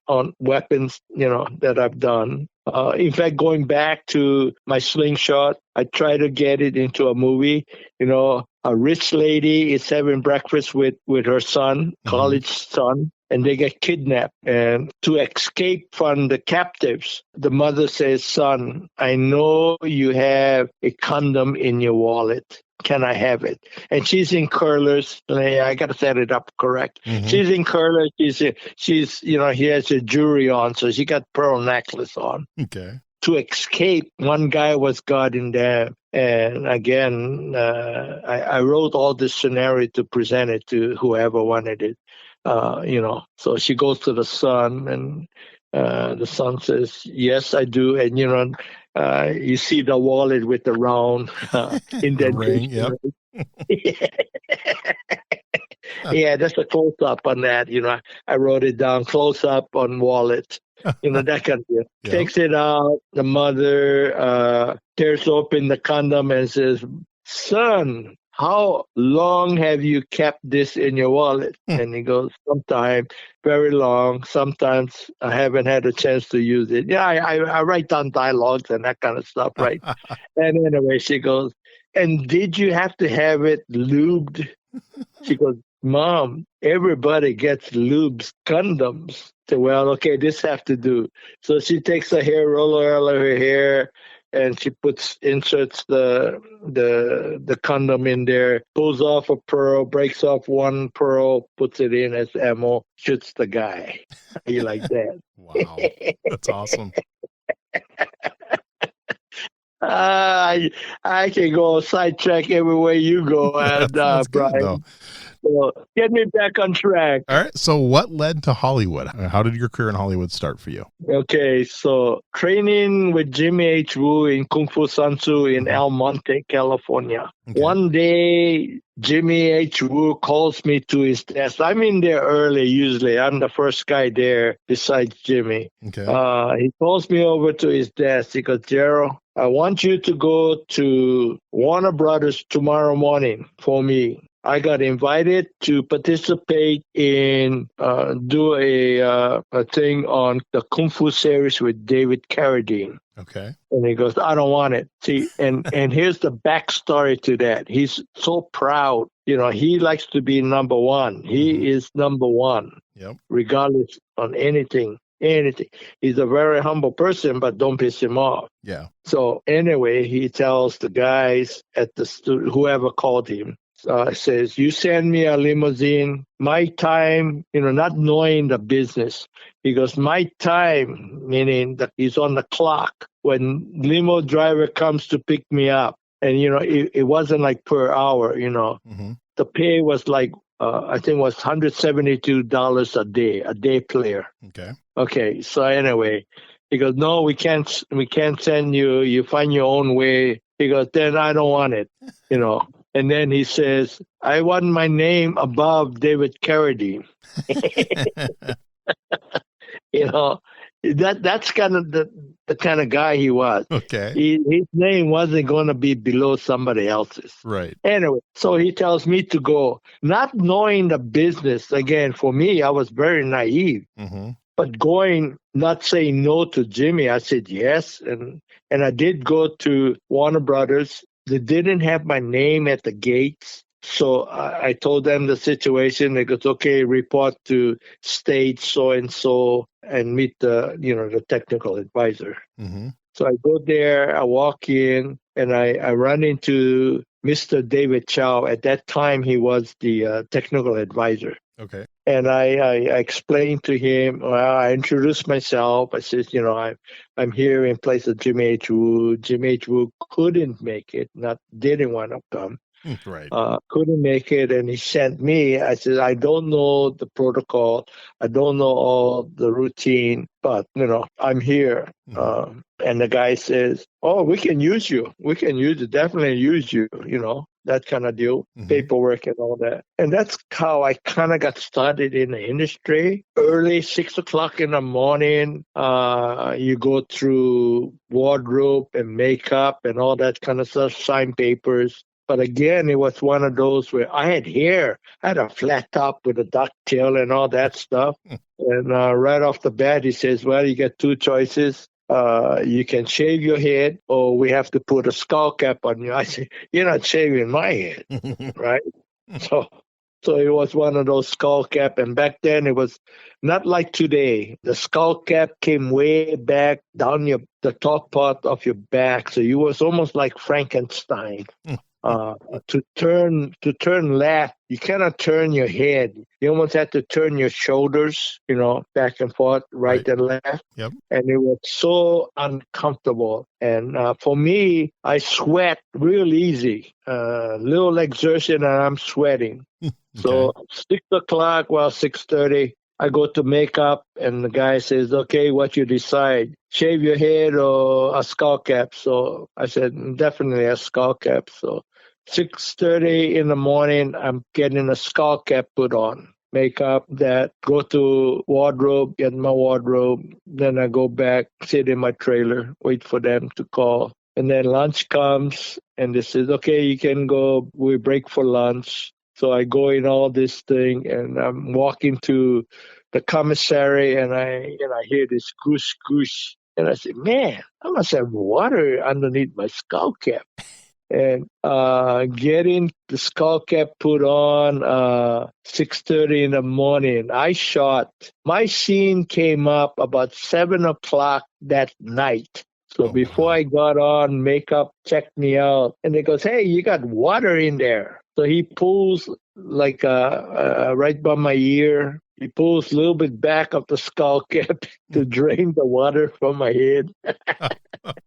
S2: on weapons, that I've done. In fact, going back to my slingshot, I try to get it into a movie. A rich lady is having breakfast with her son, college son, and they get kidnapped. And to escape from the captives, the mother says, "Son, I know you have a condom in your wallet. Can I have it?" And she's in curlers. I got to set it up correct. She's in curlers. She's he has a jewelry on, so she got pearl necklace on.
S3: Okay.
S2: To escape, one guy was guarding them. And again, I wrote all this scenario to present it to whoever wanted it. So she goes to the son, and the son says, "Yes, I do." And, you see the wallet with the round indentation.
S3: Ring, yep.
S2: Yeah, that's a close up on that. I wrote it down, close up on wallet. That kind of deal.
S3: Yep.
S2: Takes it out. The mother tears open the condom and says, "Son, how long have you kept this in your wallet?" And he goes, "Sometimes very long. Sometimes I haven't had a chance to use it." Yeah, I write down dialogues and that kind of stuff, right? And anyway, she goes, "And did you have to have it lubed?" She goes, "Mom, everybody gets lubes, condoms." So, well, okay, this have to do. So she takes a hair roller out of her hair and she inserts the condom in there, pulls off a pearl, breaks off one pearl, puts it in as ammo, shoots the guy. You like that?
S3: Wow. That's awesome.
S2: I can go sidetrack everywhere you go, and
S3: That's good,
S2: Brian.
S3: though.
S2: So get me back on track.
S3: All right. So what led to Hollywood? How did your career in Hollywood start for you?
S2: Okay, so training with Jimmy H. Wu in Kung Fu Sansu in El Monte, California.
S3: Okay.
S2: One day, Jimmy H. Wu calls me to his desk. I'm in there early, usually. I'm the first guy there besides Jimmy.
S3: Okay.
S2: He calls me over to his desk. He goes, "Gerald, I want you to go to Warner Brothers tomorrow morning for me. I got invited to participate in do a thing on the Kung Fu series with David Carradine."
S3: Okay.
S2: And he goes, "I don't want it." See, and here's the backstory to that. He's so proud. He likes to be number one. He is number one, regardless on anything. He's a very humble person, but don't piss him off.
S3: Yeah.
S2: So anyway, he tells the guys at the studio, whoever called him, says, "You send me a limousine. My time," not knowing the business. He goes, "My time," meaning that he's on the clock when limo driver comes to pick me up. And, it wasn't like per hour, The pay was like, I think it was $172 a day player. Okay. So anyway, he goes, "No, we can't send you. You find your own way." He goes, "Then I don't want it, And then he says, "I want my name above David Carradine." That's kind of the kind of guy he was.
S3: Okay.
S2: His name wasn't going to be below somebody else's.
S3: Right.
S2: Anyway, so he tells me to go, not knowing the business. Again, for me, I was very naive. But going, not saying no to Jimmy, I said yes. And I did go to Warner Brothers. They didn't have my name at the gates. So I told them the situation. They goes, "Okay, report to stage so-and-so and meet the technical advisor." So I go there, I walk in, and I run into Mr. David Chow. At that time, he was the technical advisor.
S3: Okay.
S2: And I explained to him, I introduced myself. I said, I'm here in place of Jimmy H. Wu. Jimmy H. Wu couldn't make it, didn't want to come.
S3: Right.
S2: Couldn't make it, and he sent me. I said, "I don't know the protocol. I don't know all the routine, but, I'm here." And the guy says, "Oh, we can use you. We can definitely use you, that kind of deal, paperwork and all that." And that's how I kind of got started in the industry. Early 6 o'clock in the morning, you go through wardrobe and makeup and all that kind of stuff, sign papers. But again, it was one of those where I had hair. I had a flat top with a ducktail and all that stuff. And right off the bat, he says, "Well, you get two choices. You can shave your head, or we have to put a skull cap on you." I said, "You're not shaving my head," right? So it was one of those skull cap. And back then, it was not like today. The skull cap came way back down the top part of your back. So you was almost like Frankenstein. To turn left, you cannot turn your head. You almost had to turn your shoulders, back and forth, right and left.
S3: Yep.
S2: And it was so uncomfortable. And for me, I sweat real easy. Little exertion and I'm sweating.
S3: Okay.
S2: So 6 o'clock, 6:30, I go to makeup and the guy says, "Okay, what you decide? Shave your head or a skull cap?" So I said, "Definitely a skull cap." So 6:30 in the morning, I'm getting a skull cap put on, makeup, that, go to wardrobe, get my wardrobe. Then I go back, sit in my trailer, wait for them to call. And then lunch comes and they says, okay, you can go. We break for lunch. So I go in all this thing and I'm walking to the commissary and I hear this goosh goosh. And I said, man, I must have water underneath my skull cap. And getting the skull cap put on 6:30 in the morning. I shot. My scene came up about 7 o'clock that night. So before I got on, makeup checked me out, and they goes, "Hey, you got water in there." So he pulls like right by my ear. He pulls a little bit back of the skull cap to drain the water from my head.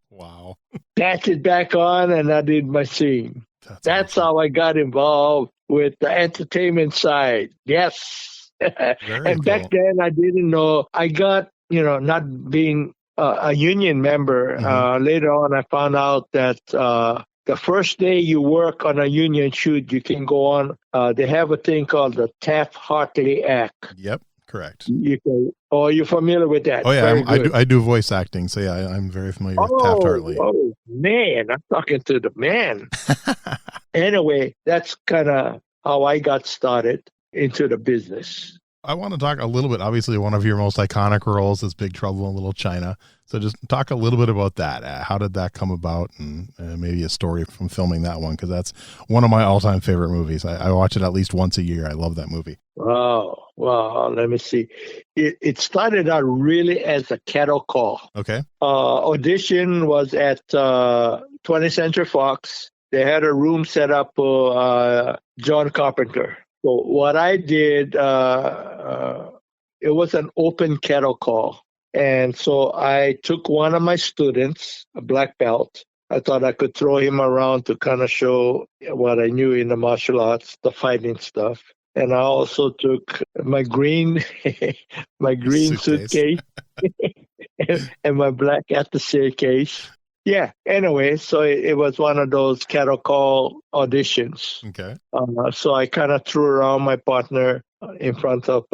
S3: Wow.
S2: Patch it back on, and I did my scene. That's
S3: awesome.
S2: how I got involved with the entertainment side. Yes. And back then, I didn't know. I got, not being a union member. Later on, I found out that the first day you work on a union shoot, you can go on. They have a thing called the Taft-Hartley Act.
S3: Yep, correct.
S2: You're familiar with that?
S3: Oh yeah, I do voice acting, so yeah, I'm very familiar with Taft-Hartley.
S2: Oh man, I'm talking to the man. Anyway, that's kind of how I got started into the business.
S3: I want to talk a little bit. Obviously, one of your most iconic roles is Big Trouble in Little China. So just talk a little bit about that. How did that come about, and maybe a story from filming that one, because that's one of my all-time favorite movies. I watch it at least once a year. I love that movie.
S2: Oh, well, let me see. It started out really as a cattle call.
S3: Okay.
S2: Audition was at 20th Century Fox. They had a room set up for John Carpenter. So what I did, it was an open cattle call. And so I took one of my students, a black belt. I thought I could throw him around to kind of show what I knew in the martial arts, the fighting stuff. And I also took my green suitcase and my black attaché case. Yeah. Anyway, so it was one of those cattle call auditions.
S3: Okay.
S2: So I kind of threw around my partner in front of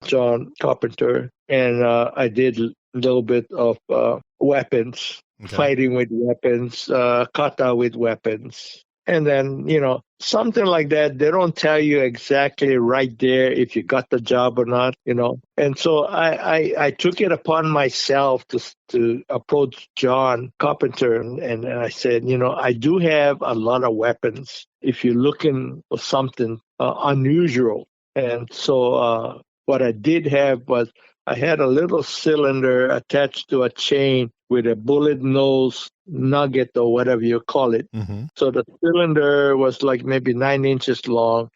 S2: John Carpenter, and I did a little bit of weapons, fighting with weapons, kata with weapons. And then, something like that, they don't tell you exactly right there if you got the job or not, And so I took it upon myself to approach John Carpenter, and I said, I do have a lot of weapons if you're looking for something unusual. And so what I did have was I had a little cylinder attached to a chain with a bullet nose nugget or whatever you call it. So the cylinder was like maybe 9 inches long,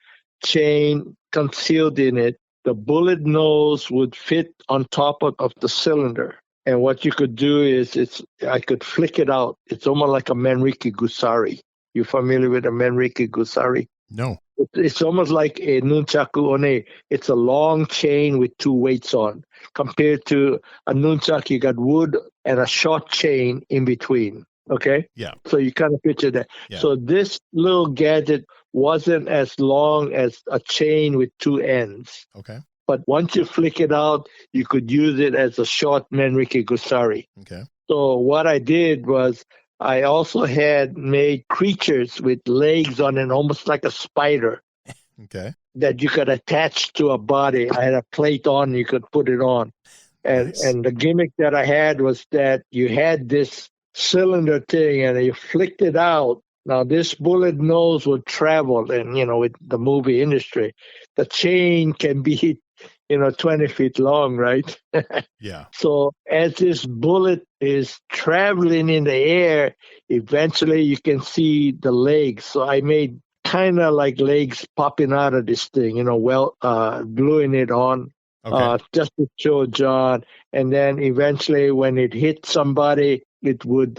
S2: chain concealed in it. The bullet nose would fit on top of the cylinder. And what you could do is I could flick it out. It's almost like a Manriki Gusari. You familiar with a Manriki Gusari?
S3: No.
S2: It's almost like a nunchaku one. It's a long chain with 2 weights on. Compared to a nunchaku, you got wood and a short chain in between. Okay?
S3: Yeah.
S2: So you kind of picture that.
S3: Yeah.
S2: So this little gadget wasn't as long as a chain with 2 ends.
S3: Okay.
S2: But once you flick it out, you could use it as a short Manriki Gusari.
S3: Okay.
S2: So what I did was I also had made creatures with legs on it, almost like a spider.
S3: Okay.
S2: That you could attach to a body. I had a plate on, you could put it on. And the gimmick that I had was that you had this cylinder thing and you flicked it out. Now this bullet nose would travel, and with the movie industry, the chain can be 20 feet long, right?
S3: Yeah.
S2: So as this bullet is traveling in the air, eventually you can see the legs. So I made kind of like legs popping out of this thing, gluing it on just to show John. And then eventually when it hit somebody, it would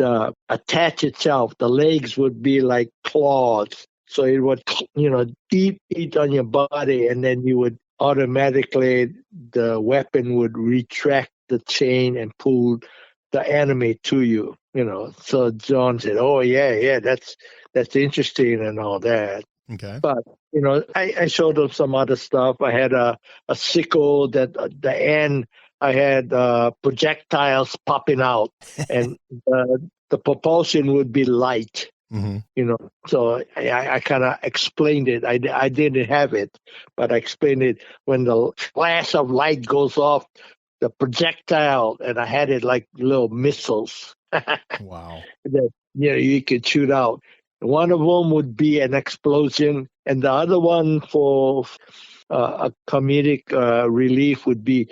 S2: attach itself. The legs would be like claws. So it would, deep eat on your body, and then you would automatically, the weapon would retract the chain and pull the enemy to you. So John said, "Oh yeah, that's interesting and all that."
S3: Okay.
S2: But I showed him some other stuff. I had a sickle that at the end I had projectiles popping out, and the propulsion would be light.
S3: Mm-hmm.
S2: So I kind of explained it. I didn't have it, but I explained it when the flash of light goes off the projectile, and I had it like little missiles.
S3: Wow.
S2: That you could shoot out. One of them would be an explosion, and the other one for a comedic relief would be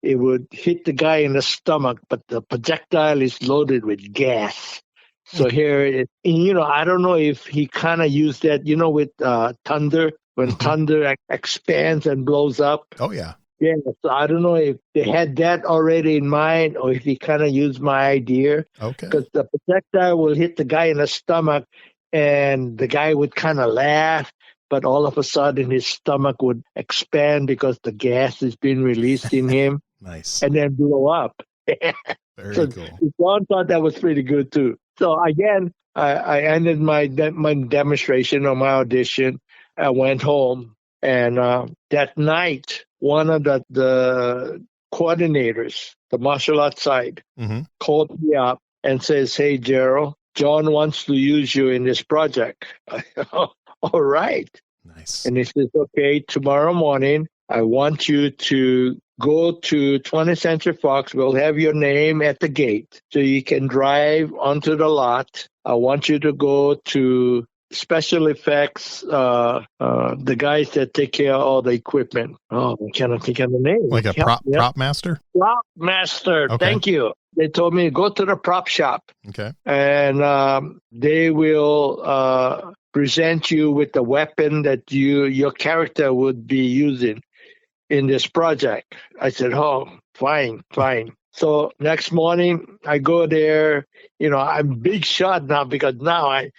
S2: it would hit the guy in the stomach, but the projectile is loaded with gas. So here, I don't know if he kind of used that, with thunder, when thunder expands and blows up.
S3: Oh, yeah.
S2: Yeah, so I don't know if they had that already in mind or if he kind of used my idea.
S3: Okay.
S2: Because the projectile will hit the guy in the stomach and the guy would kind of laugh, but all of a sudden his stomach would expand because the gas is being released in him.
S3: Nice.
S2: And then blow up.
S3: Very cool.
S2: John thought that was pretty good too. So again, I ended my demonstration or my audition. I went home, and that night, one of the coordinators, the martial arts side, called me up and says, "Hey, Gerald, John wants to use you in this project." All right.
S3: Nice.
S2: And he says, "Okay, tomorrow morning, I want you to go to 20th Century Fox. We'll have your name at the gate so you can drive onto the lot. I want you to go to special effects, the guys that take care of all the equipment." Oh, I cannot think of the name.
S3: Like a prop master?
S2: Prop master. Okay. Thank you. They told me go to the prop shop.
S3: Okay.
S2: And they will present you with the weapon that your character would be using in this project. I said, "Oh, fine. So next morning I go there, I'm big shot now because now I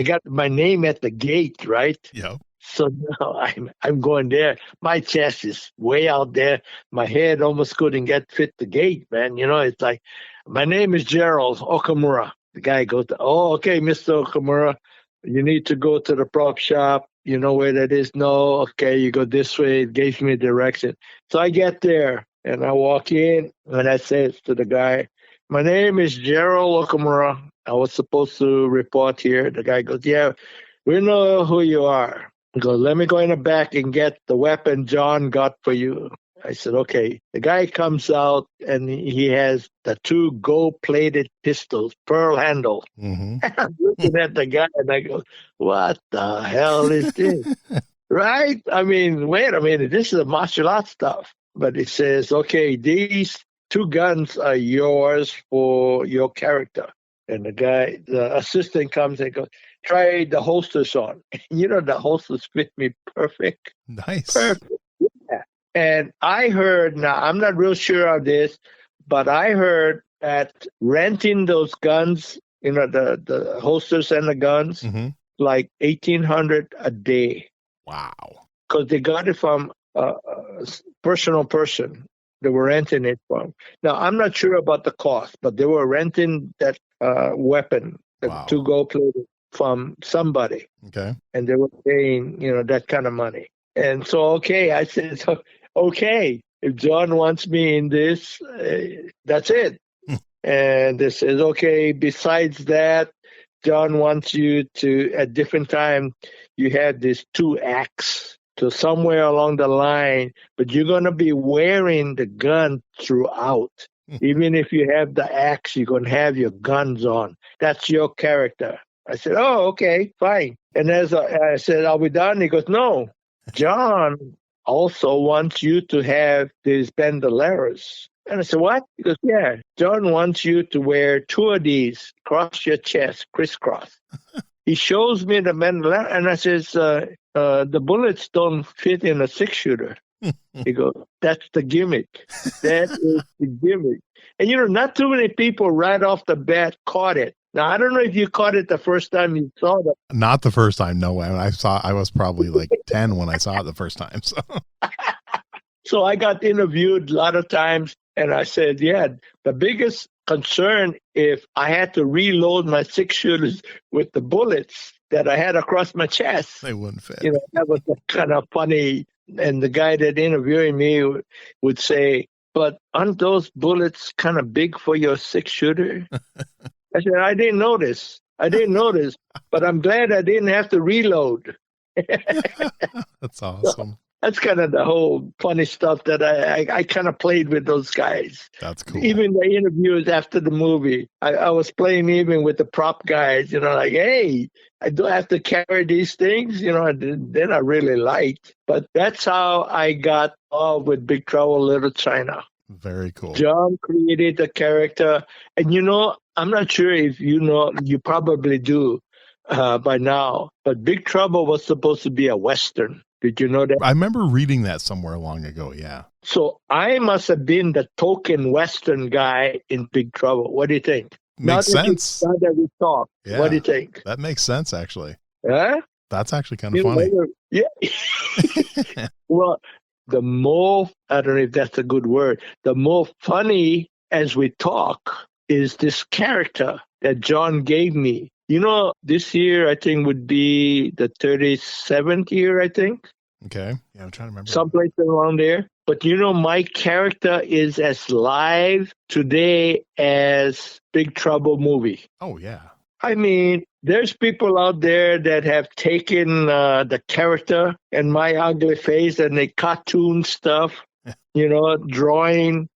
S2: got my name at the gate, right?
S3: Yeah.
S2: So now I'm going there. My chest is way out there. My head almost couldn't fit the gate, man. It's like, "My name is Gerald Okamura." The guy goes, "Oh, okay, Mr. Okamura, you need to go to the prop shop. You know where that is?" "No." "Okay, you go this way." It gave me direction. So I get there and I walk in and I say to the guy, "My name is Gerald Okamura. I was supposed to report here." The guy goes, "Yeah, we know who you are." He goes, "Let me go in the back and get the weapon John got for you." I said, "Okay." The guy comes out and he has the two gold-plated pistols, pearl handle. I'm looking at the guy and I go, "What the hell is this?" Right? I mean, wait a minute. This is a martial arts stuff. But it says, "Okay, these two guns are yours for your character." And the assistant comes and goes, "Try the holsters on." The holsters fit me perfect.
S3: Nice.
S2: Perfect. Yeah. And I heard, now I'm not real sure of this, but I heard that renting those guns, the holsters and the guns, like $1,800 a day.
S3: Wow.
S2: Because they got it from personal person. They were renting it from. Now, I'm not sure about the cost, but they were renting that weapon, the two gold plated, from somebody.
S3: Okay.
S2: And they were paying, that kind of money. And so, okay, I said, "Okay, if John wants me in this, that's it." And they said, "Okay, besides that, John wants you to, at different time, you have these 2 acts. So somewhere along the line, but you're going to be wearing the gun throughout. Even if you have the axe, you're going to have your guns on. That's your character." I said, "Oh, okay, fine." And as I said, "Are we done?" He goes, "No, John also wants you to have these bandoleros." And I said, "What?" He goes, "Yeah, John wants you to wear 2 of these across your chest, crisscross." He shows me the bandolero, and I says, "The bullets don't fit in a 6-shooter." He goes, "That's the gimmick. That is the gimmick." And not too many people right off the bat caught it. Now, I don't know if you caught it the first time you saw it.
S3: Not the first time, no way. I was probably like 10 when I saw it the first time. So
S2: I got interviewed a lot of times And I said, yeah, the biggest concern if I had to reload my 6 shooters with the bullets that I had across my chest.
S3: They wouldn't fit.
S2: That was kind of funny. And the guy that interviewed me would say, but aren't those bullets kind of big for your 6-shooter? I said, I didn't notice, but I'm glad I didn't have to reload.
S3: That's awesome.
S2: That's kind of the whole funny stuff that I kind of played with those guys.
S3: That's cool.
S2: Even the interviews after the movie, I was playing even with the prop guys, like, hey, I do have to carry these things, they're not really light. But that's how I got involved with Big Trouble Little China.
S3: Very cool.
S2: John created the character. And, I'm not sure if you probably do by now, but Big Trouble was supposed to be a Western. Did you know that?
S3: I remember reading that somewhere long ago, yeah.
S2: So I must have been the token Western guy in Big Trouble. What do you think?
S3: Makes sense.
S2: Now that we talk,
S3: Yeah,
S2: what do you think?
S3: That makes sense, actually.
S2: Huh?
S3: That's actually kind of funny.
S2: Yeah. Well, I don't know if that's a good word, the more funny as we talk is this character that John gave me. This year, I think, would be the 37th year, I think.
S3: Okay. Yeah, I'm trying to remember.
S2: Someplace around there. But, my character is as live today as Big Trouble movie.
S3: Oh, yeah.
S2: I mean, there's people out there that have taken the character and my ugly face and they cartoon stuff, drawing,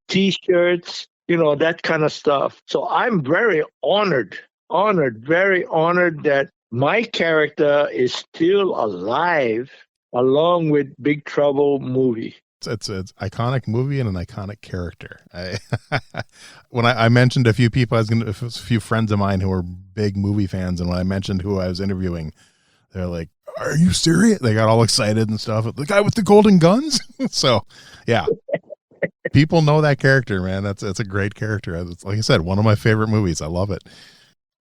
S2: T-shirts, that kind of stuff. So I'm very very honored that my character is still alive along with Big Trouble movie.
S3: It's an iconic movie and an iconic character. When I mentioned a few people, a few friends of mine who were big movie fans, and when I mentioned who I was interviewing, they're like, "Are you serious?" They got all excited and stuff. The guy with the golden guns. So, yeah, people know that character, man. It's a great character. It's, like I said, one of my favorite movies. I love it.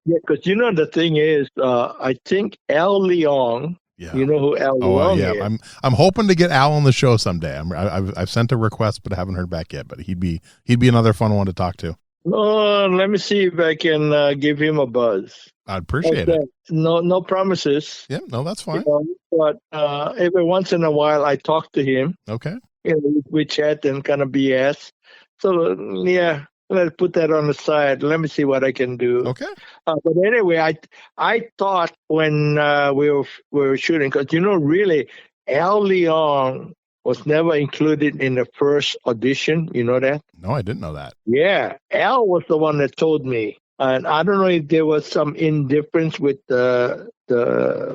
S2: Yeah, because the thing is, I think Al Leong.
S3: Yeah.
S2: You know who Al Leong is?
S3: I'm hoping to get Al on the show someday. I've sent a request, but I haven't heard back yet. But he'd be another fun one to talk to.
S2: Let me see if I can give him a buzz.
S3: I'd appreciate it.
S2: No promises.
S3: Yeah, no, that's fine.
S2: But every once in a while, I talk to him.
S3: Okay.
S2: We chat and kind of BS. So yeah. Let's put that on the side. Let me see what I can do.
S3: Okay.
S2: But anyway, I thought when we were shooting, because really, Al Leong was never included in the first audition. You know that?
S3: No, I didn't know that.
S2: Yeah, Al was the one that told me, and I don't know if there was some indifference with the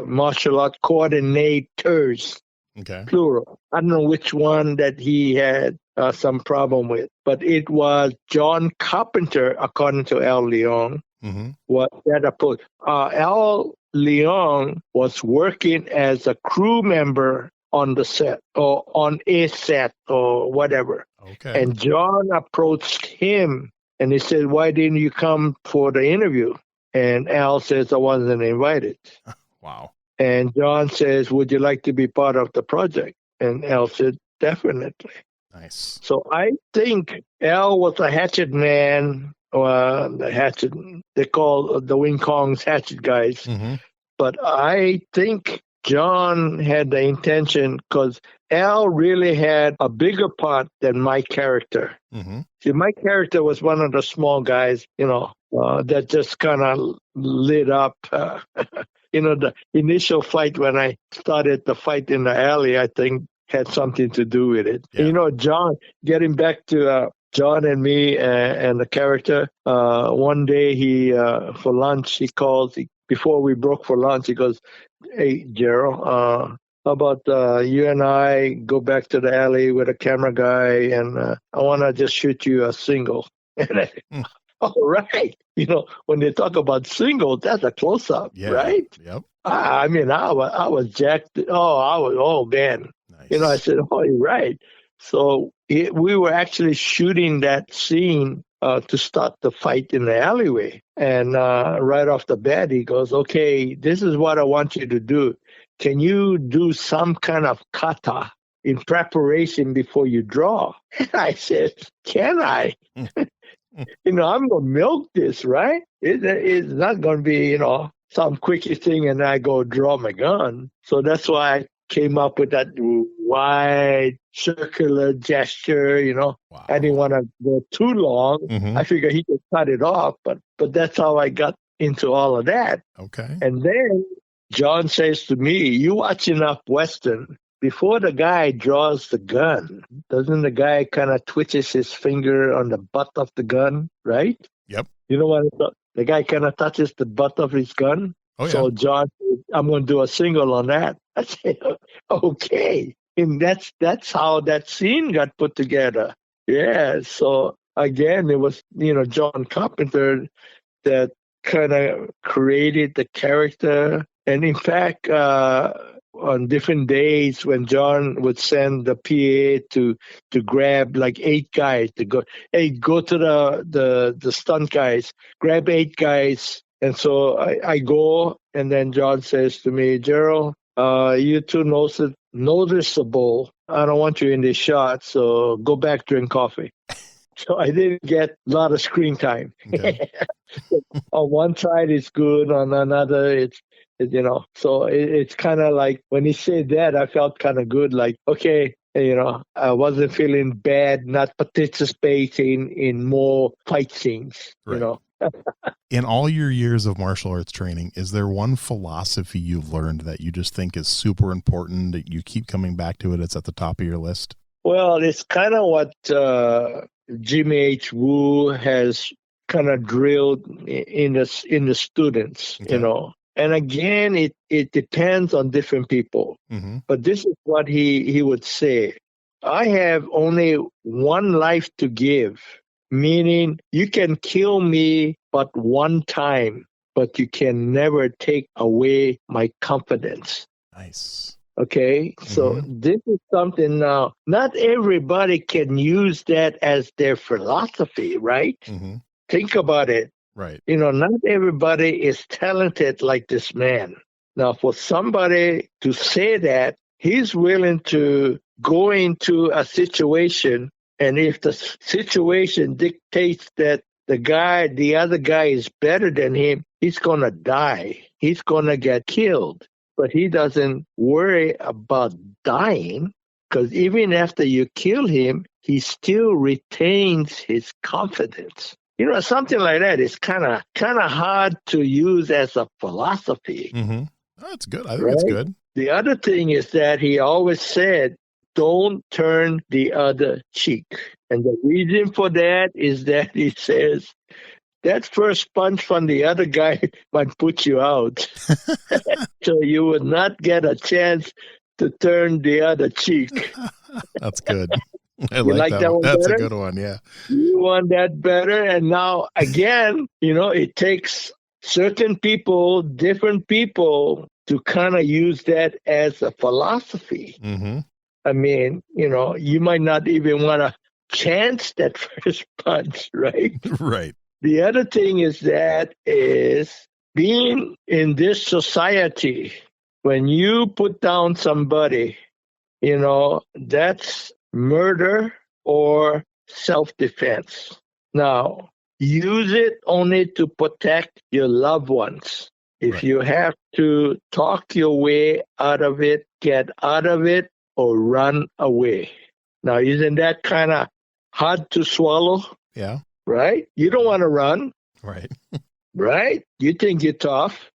S2: martial art coordinators.
S3: Okay.
S2: Plural. I don't know which one that he had some problem with, but it was John Carpenter, according to Al Leong.
S3: Mm-hmm.
S2: What that approach? Al Leong was working as a crew member on the set or on a set or whatever.
S3: Okay.
S2: And John approached him and he said, "Why didn't you come for the interview?" And Al says, "I wasn't invited."
S3: Wow.
S2: And John says, "Would you like to be part of the project?" And Al said, "Definitely."
S3: Nice.
S2: So I think Al was a hatchet man, or the hatchet, they call the Wing Kong's hatchet guys.
S3: Mm-hmm.
S2: But I think John had the intention, because Al really had a bigger part than my character.
S3: Mm-hmm.
S2: See, my character was one of the small guys, that just kind of lit up. The initial fight when I started the fight in the alley, I think had something to do with it.
S3: Yeah.
S2: John, getting back to John and me and the character, one day he, for lunch, he calls, before we broke for lunch, he goes, "Hey, Gerald, how about you and I go back to the alley with a camera guy, and I want to just shoot you a single." And all right. When they talk about singles, that's a close-up, right?
S3: Yep.
S2: I was jacked. Oh, man.
S3: Nice.
S2: I said, "Oh, you're right." So we were actually shooting that scene to start the fight in the alleyway. And right off the bat, he goes, "Okay, this is what I want you to do. Can you do some kind of kata in preparation before you draw. And I said, can I? I'm going to milk this, right? It's not going to be, some quickie thing and I go draw my gun. So that's why I came up with that wide circular gesture,
S3: Wow.
S2: I didn't want to go too long.
S3: Mm-hmm.
S2: I figured he could cut it off, but that's how I got into all of that.
S3: Okay.
S2: And then John says to me, you watch enough Western. Before the guy draws the gun, doesn't the guy kind of twitches his finger on the butt of the gun, right?
S3: Yep.
S2: You know what? The guy kind of touches the butt of his gun.
S3: Oh, yeah.
S2: So John said, I'm going to do a single on that. I said, okay. And that's how that scene got put together. Yeah. So again, it was, John Carpenter that kind of created the character. And in fact, on different days when John would send the PA to grab like 8 guys to go, hey, go to the stunt guys, grab 8 guys. And so I go, and then John says to me, Gerald, you too noticeable. I don't want you in this shot, so go back, drink coffee. So I didn't get a lot of screen time. Okay. On one side, it's good. On another, so it's kind of like when he said that, I felt kind of good. Like, okay, I wasn't feeling bad, not participating in more fight scenes,
S3: right. In all your years of martial arts training, is there one philosophy you've learned that you just think is super important, that you keep coming back to it, it's at the top of your list? Well,
S2: it's kind of what Jimmy H. Woo has kind of drilled in the students,
S3: okay.
S2: And again, it depends on different people.
S3: Mm-hmm.
S2: But this is what he would say. I have only one life to give, meaning you can kill me but one time, but you can never take away my confidence.
S3: Nice.
S2: Okay, so this is something now, not everybody can use that as their philosophy, right?
S3: Mm-hmm.
S2: Think about it.
S3: Right.
S2: Not everybody is talented like this man. Now, for somebody to say that, he's willing to go into a situation, and if the situation dictates that the other guy is better than him, he's going to die. He's going to get killed. But he doesn't worry about dying, because even after you kill him, he still retains his confidence. Something like that is kind of hard to use as a philosophy.
S3: Mm-hmm. Oh, that's good. I think it's good.
S2: The other thing is that he always said, don't turn the other cheek. And the reason for that is that he says, that first punch from the other guy might put you out. So you would not get a chance to turn the other cheek.
S3: That's good. I
S2: you like that one
S3: That's
S2: better?
S3: A good one, yeah.
S2: You want that better? And now, again, it takes certain people, different people, to kind of use that as a philosophy.
S3: Mm-hmm.
S2: I mean, you might not even want to chance that first punch, right?
S3: Right.
S2: The other thing is being in this society, when you put down somebody, that's murder or self-defense. Now, use it only to protect your loved ones. If
S3: right.
S2: you have to talk your way out of it, get out of it, or run away. Now, isn't that kind of hard to swallow?
S3: Yeah.
S2: Right? You don't want to run.
S3: Right.
S2: Right? You think you're tough.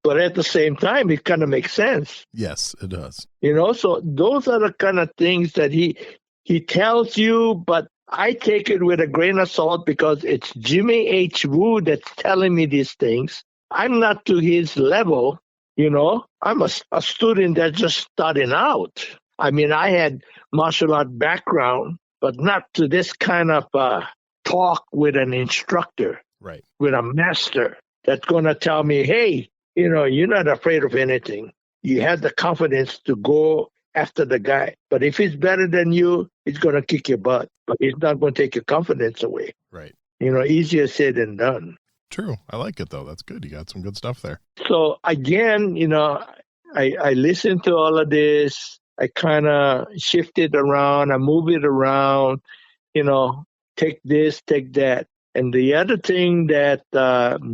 S2: But at the same time, it kind of makes sense.
S3: Yes, it does.
S2: So those are the kind of things that he tells you, but I take it with a grain of salt because it's Jimmy H. Woo that's telling me these things. I'm not to his level, I'm a student that's just starting out. I mean, I had martial art background, but not to this kind of talk with an instructor,
S3: right?
S2: With a master that's going to tell me, hey, you're not afraid of anything. You have the confidence to go after the guy. But if he's better than you, he's going to kick your butt. But he's not going to take your confidence away.
S3: Right.
S2: Easier said than done.
S3: True. I like it, though. That's good. You got some good stuff there.
S2: So, again, I listened to all of this. I kind of shift it around. I move it around, take this, take that. And the other thing that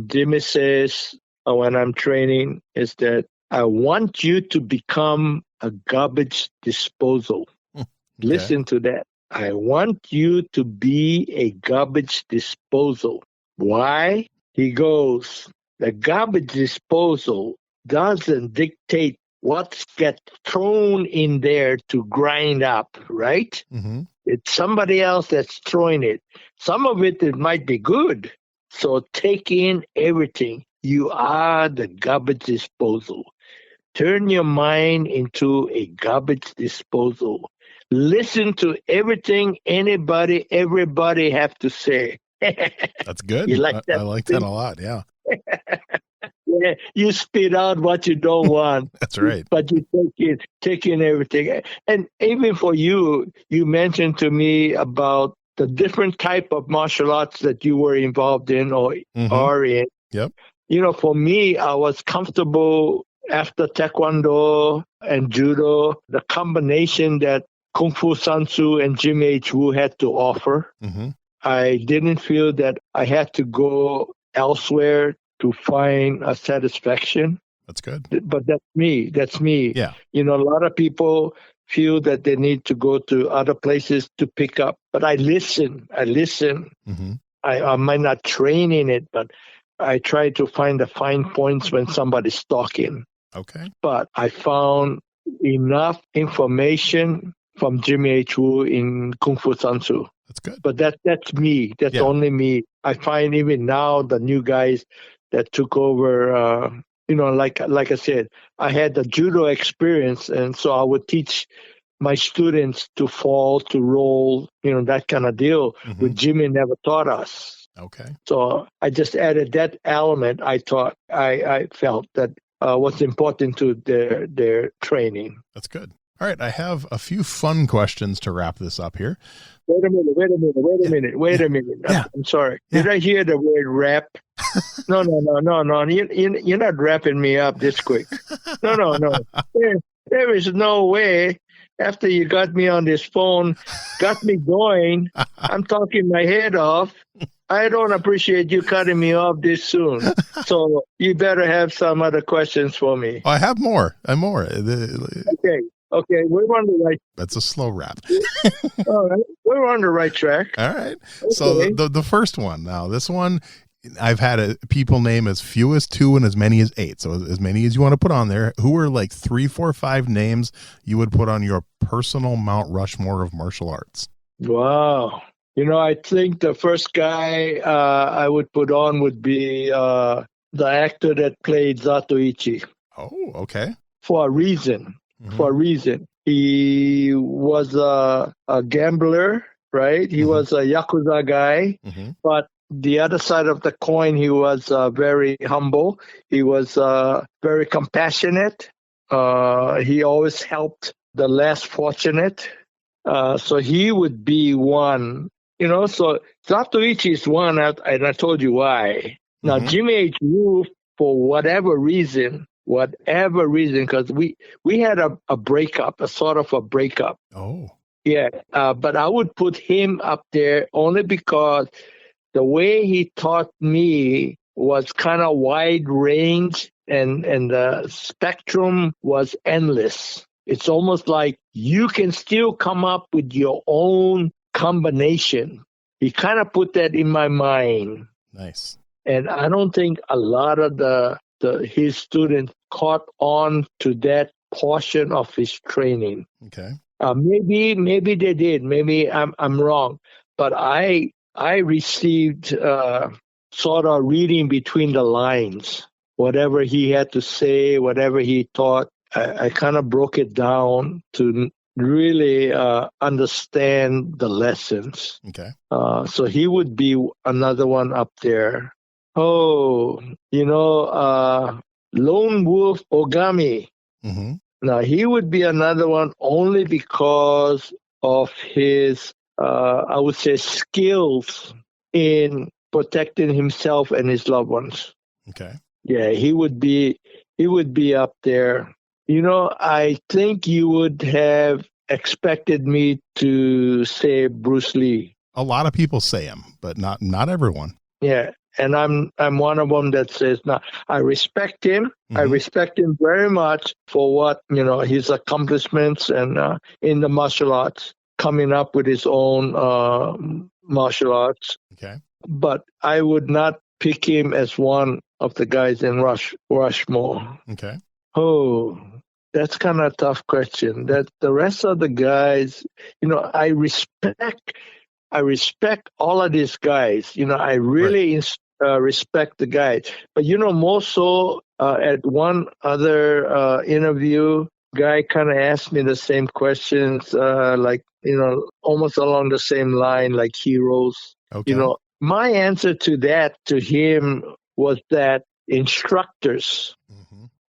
S2: Jimmy says when I'm training is that I want you to become a garbage disposal.
S3: Okay.
S2: Listen to that. I want you to be a garbage disposal. Why? He goes, the garbage disposal doesn't dictate what gets thrown in there to grind up, right?
S3: Mm-hmm.
S2: It's somebody else that's throwing it. Some of it might be good. So take in everything. You are the garbage disposal. Turn your mind into a garbage disposal. Listen to everything everybody have to say.
S3: That's good.
S2: You like that?
S3: I like that a lot. Yeah.
S2: Yeah, you spit out what you don't want.
S3: That's right.
S2: But you take in everything. And even for you, you mentioned to me about the different type of martial arts that you were involved in or are in.
S3: Yep.
S2: For me, I was comfortable after Taekwondo and Judo, the combination that Kung Fu Sansu and Jimmy H. Wu had to offer.
S3: Mm-hmm.
S2: I didn't feel that I had to go elsewhere to find a satisfaction.
S3: That's good.
S2: But that's me.
S3: Yeah.
S2: A lot of people feel that they need to go to other places to pick up. But I listen.
S3: Mm-hmm.
S2: I might not train in it, but I try to find the fine points when somebody's talking.
S3: Okay.
S2: But I found enough information from Jimmy H. Wu in Kung Fu Sansu.
S3: That's good.
S2: But that's me. That's only me. I find even now the new guys that took over, like I said, I had the judo experience, and so I would teach my students to fall, to roll, that kind of deal, which Jimmy never taught us.
S3: Okay.
S2: So I just added that element. I felt that was important to their training.
S3: That's good. All right. I have a few fun questions to wrap this up here.
S2: Wait a minute.
S3: Yeah.
S2: I'm sorry.
S3: Yeah.
S2: Did I hear the word rap? No. You're not wrapping me up this quick. No. There is no way. After you got me on this phone, got me going, I'm talking my head off. I don't appreciate you cutting me off this soon. So you better have some other questions for me.
S3: I have more and more.
S2: Okay, we're on the right.
S3: That's a slow wrap.
S2: All right, we're on the right track.
S3: All right.
S2: Okay.
S3: So the first one, now this one, I've had people name as few as 2 and as many as 8. So as many as you want to put on there. Who are like 3, 4, 5 names you would put on your personal Mount Rushmore of martial arts?
S2: Wow. I think the first guy I would put on would be the actor that played Zatoichi.
S3: Oh, okay.
S2: For a reason. He was a gambler, right? He was a Yakuza guy, but the other side of the coin, he was very humble. He was very compassionate. He always helped the less fortunate. So he would be one, so Zatoichi is one, and I told you why. Now, Jimmy H. Wu, for whatever reason, because we had a breakup, a sort of a breakup.
S3: Oh.
S2: Yeah, but I would put him up there only because the way he taught me was kind of wide range, and the spectrum was endless. It's almost like you can still come up with your own combination. He kind of put that in my mind.
S3: Nice. And
S2: I don't think a lot of his students caught on to that portion of his training.
S3: Okay.
S2: Maybe they did. Maybe I'm wrong, but I received sort of reading between the lines. Whatever he had to say, whatever he taught, I kind of broke it down to really understand the lessons.
S3: Okay.
S2: So he would be another one up there. Oh, Lone Wolf Ogami. Now, he would be another one only because of his, I would say, skills in protecting himself and his loved ones.
S3: Okay.
S2: Yeah, he would be up there. I think you would have expected me to say Bruce Lee.
S3: A lot of people say him, but not everyone.
S2: Yeah, and I'm one of them that says no. I respect him.
S3: Mm-hmm.
S2: I respect him very much for what his accomplishments and in the martial arts, coming up with his own martial arts.
S3: Okay,
S2: but I would not pick him as one of the guys in Rushmore.
S3: Okay.
S2: Oh, that's kind of a tough question. That the rest of the guys, I respect all of these guys. I really respect the guys. But more so at one other interview, guy kind of asked me the same questions, like almost along the same line, like heroes.
S3: Okay.
S2: My answer to him was that instructors,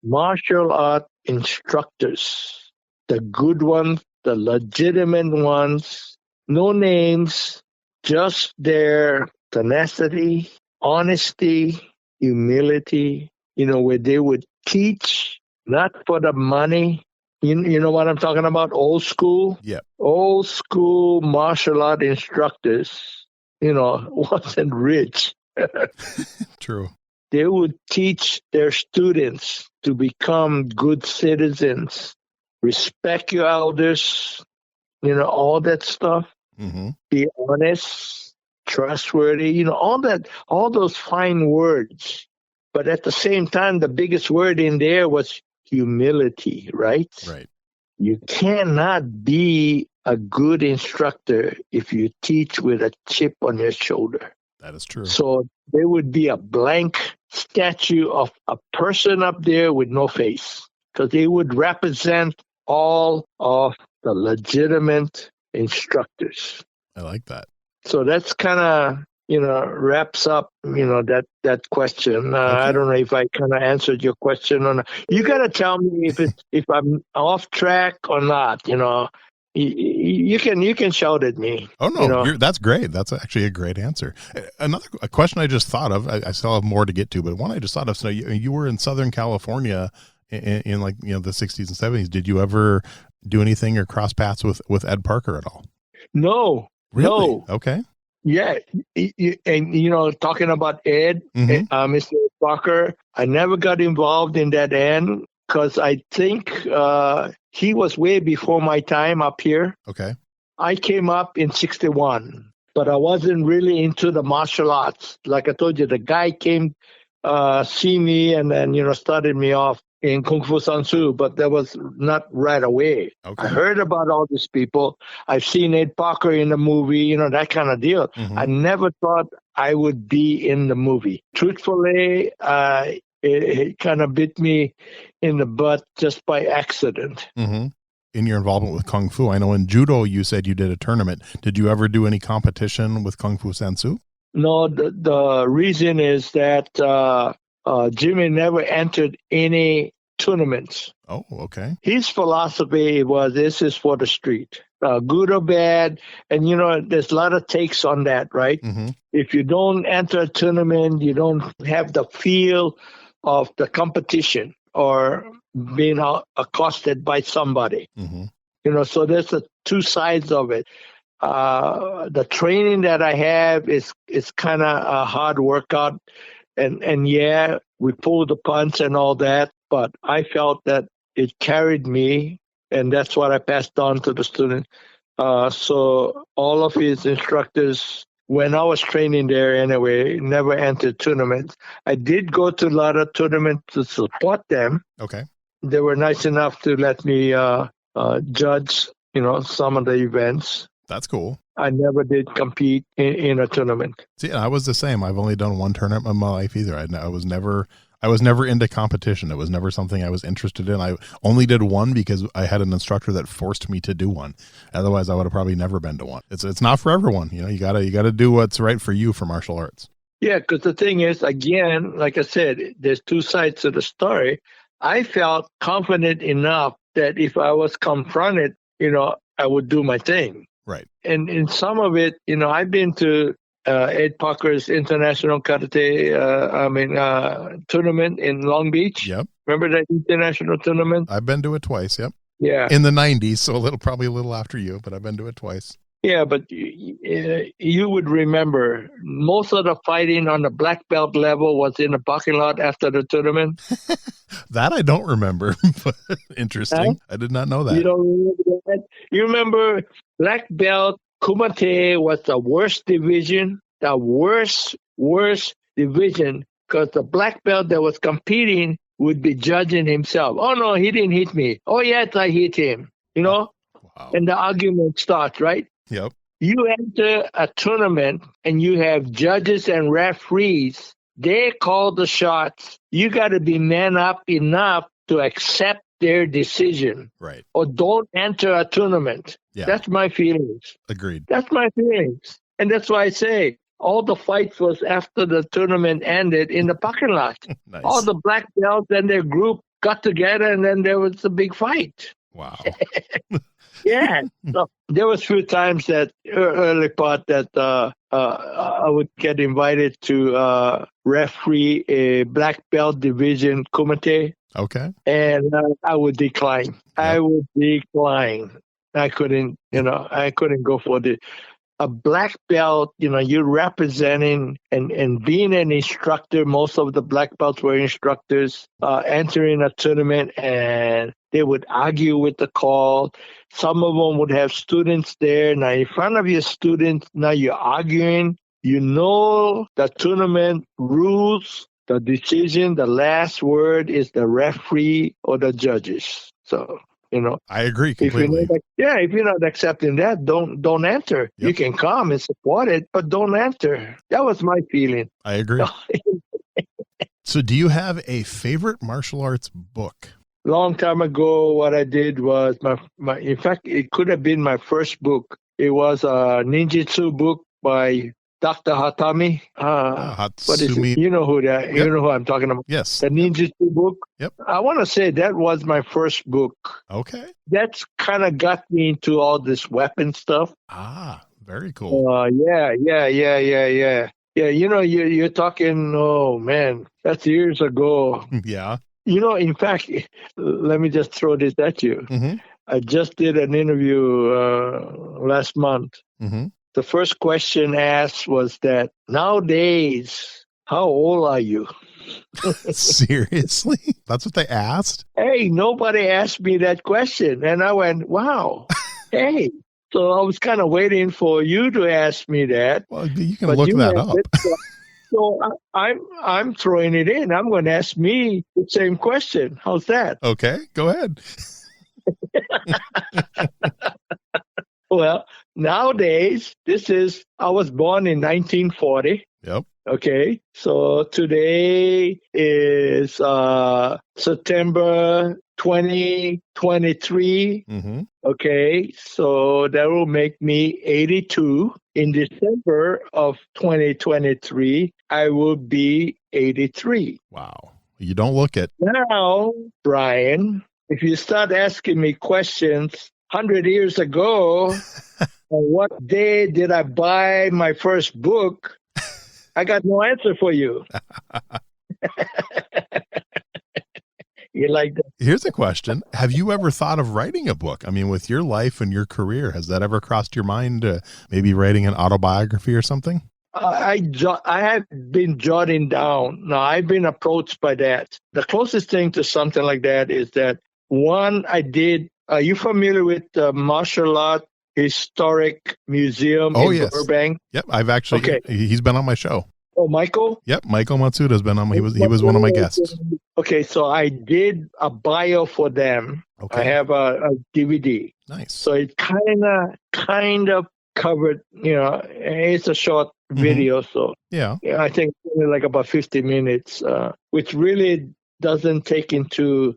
S2: martial art instructors, the good ones, the legitimate ones, no names, just their tenacity, honesty, humility, where they would teach not for the money. You know what I'm talking about? Old school?
S3: Yeah.
S2: Old school martial art instructors, wasn't rich.
S3: True.
S2: They would teach their students to become good citizens, respect your elders, all that stuff.
S3: Mm-hmm.
S2: Be honest, trustworthy, all those fine words. But at the same time, the biggest word in there was humility, right?
S3: Right.
S2: You cannot be a good instructor if you teach with a chip on your shoulder.
S3: That is true.
S2: So there would be a blank statue of a person up there with no face, because they would represent all of the legitimate instructors.
S3: I like that.
S2: So that's kind of, wraps up, that question.
S3: Okay.
S2: I don't know if I kind of answered your question or not. You got to tell me if I'm off track or not, You can shout at me.
S3: Oh no, that's great. That's actually a great answer. A question I just thought of. I still have more to get to, but one I just thought of. So you were in Southern California in like the 60s and 70s. Did you ever do anything or cross paths with Ed Parker at all?
S2: No.
S3: Really?
S2: No.
S3: Okay.
S2: Yeah, and talking about Ed, Mr. Parker, I never got involved in that end because I think he was way before my time up here.
S3: Okay.
S2: I came up in 1961, but I wasn't really into the martial arts. Like I told you, the guy came see me and then, started me off in Kung Fu San Soo, but that was not right away.
S3: Okay.
S2: I heard about all these people. I've seen Ed Parker in the movie, that kind of deal.
S3: Mm-hmm.
S2: I never thought I would be in the movie. Truthfully, it kind of bit me in the butt just by accident.
S3: Mm-hmm. In your involvement with Kung Fu, I know in Judo you said you did a tournament. Did you ever do any competition with Kung Fu San Soo?
S2: No, the reason is that Jimmy never entered any tournaments.
S3: Oh, okay.
S2: His philosophy was, this is for the street, good or bad. And, there's a lot of takes on that, right?
S3: Mm-hmm.
S2: If you don't enter a tournament, you don't have the feel of the competition or being accosted by somebody.
S3: Mm-hmm.
S2: So there's the two sides of it. The training that I have is kind of a hard workout. And yeah, we pulled the punch and all that, but I felt that it carried me, and that's what I passed on to the student. So all of his instructors, when I was training there anyway, never entered tournaments. I did go to a lot of tournaments to support them.
S3: Okay.
S2: They were nice enough to let me judge, some of the events.
S3: That's cool.
S2: I never did compete in a tournament.
S3: See, I was the same. I've only done one tournament in my life either. I was never into competition. It was never something I was interested in. I only did one because I had an instructor that forced me to do one. Otherwise, I would have probably never been to one. It's not for everyone. You gotta do what's right for you for martial arts.
S2: Yeah, because the thing is, again, like I said, there's two sides to the story. I felt confident enough that if I was confronted, I would do my thing.
S3: Right.
S2: And in some of it, I've been to Ed Parker's International Karate, tournament in Long Beach.
S3: Yep.
S2: Remember that international tournament?
S3: I've been to it twice. Yep.
S2: Yeah.
S3: In the 90s, so probably a little after you, but I've been to it twice.
S2: Yeah, but you would remember most of the fighting on the black belt level was in the parking lot after the tournament.
S3: That I don't remember, but interesting. I did not know that.
S2: You don't remember that? You remember black belt Kumite was the worst division, worst division, because the black belt that was competing would be judging himself. Oh, no, he didn't hit me. Oh, yes, I hit him. Wow. And the argument starts, right?
S3: Yep.
S2: You enter a tournament and you have judges and referees. They call the shots. You got to be man up enough to accept their decision.
S3: Right.
S2: Or don't enter a tournament.
S3: Yeah.
S2: That's my feelings.
S3: Agreed.
S2: That's my feelings. And that's why I say all the fights was after the tournament ended in the parking lot.
S3: Nice.
S2: All the black belts and their group got together and then there was a big fight.
S3: Wow.
S2: Yeah. So there was a few times that early part that I would get invited to referee a black belt division kumite.
S3: Okay.
S2: And I would decline. Yep. I couldn't go for a black belt, you're representing and being an instructor. Most of the black belts were instructors entering a tournament, and they would argue with the call. Some of them would have students there. Now, in front of your students, now you're arguing. The tournament rules, the decision, the last word is the referee or the judges. So,
S3: I agree completely.
S2: If you're not accepting that, don't enter.
S3: Yep.
S2: You can come and support it, but don't enter. That was my feeling.
S3: I agree. So do you have a favorite martial arts book?
S2: Long time ago, what I did was in fact, it could have been my first book. It was a ninjutsu book by Dr. Hatami. What is it? You know who that? Yep. You know who I'm talking about?
S3: Yes.
S2: The ninjutsu book.
S3: Yep.
S2: I want to say that was my first book.
S3: Okay.
S2: That's kind of got me into all this weapon stuff.
S3: Very cool.
S2: Yeah. Yeah, you're talking, oh man, that's years ago.
S3: Yeah.
S2: In fact, let me just throw this at you.
S3: Mm-hmm.
S2: I just did an interview last month.
S3: Mm-hmm.
S2: The first question asked was that, nowadays, how old are you?
S3: Seriously? That's what they asked?
S2: Hey, nobody asked me that question. And I went, wow. Hey. So I was kind of waiting for you to ask me that.
S3: Well, you can look that up.
S2: So I'm throwing it in. I'm going to ask me the same question. How's that?
S3: Okay, go ahead.
S2: Well, nowadays, I was born in 1940.
S3: Yep.
S2: Okay. So today is September 2023.
S3: Mm-hmm.
S2: Okay. So that will make me 82. In December of 2023, I will be 83.
S3: Wow. You don't look it.
S2: Now, Brian, if you start asking me questions 100 years ago, on what day did I buy my first book, I got no answer for you. You like that?
S3: Here's a question. Have you ever thought of writing a book? I mean, with your life and your career, has that ever crossed your mind, maybe writing an autobiography or something?
S2: I have been jotting down. Now, I've been approached by that. The closest thing to something like that is that one I did. Are you familiar with the Martial Art Historic Museum in Burbank?
S3: Yep, I've actually. Okay. He's been on my show.
S2: Oh, Michael?
S3: Yep, Michael Matsuda's been on. He was one of my guests.
S2: Okay, so I did a bio for them. Okay. I have a DVD.
S3: Nice.
S2: So it kind of covered. It's a short video, so I think only like about 50 minutes, which really doesn't take into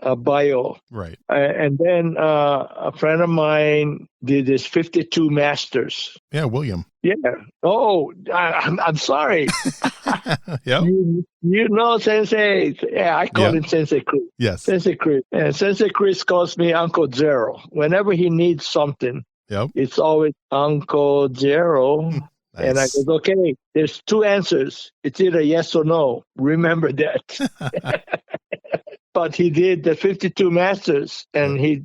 S2: a bio.
S3: Right.
S2: And then a friend of mine did this 52 Masters.
S3: Yeah, William.
S2: Yeah. Oh, I'm sorry.
S3: Yeah.
S2: Sensei. Yeah, I call him Sensei Chris.
S3: Yes.
S2: Sensei Chris. And Sensei Chris calls me Uncle Gerald. Whenever he needs something, it's always Uncle Gerald. And I goes, okay, there's two answers. It's either yes or no. Remember that. But he did the 52 Masters, and he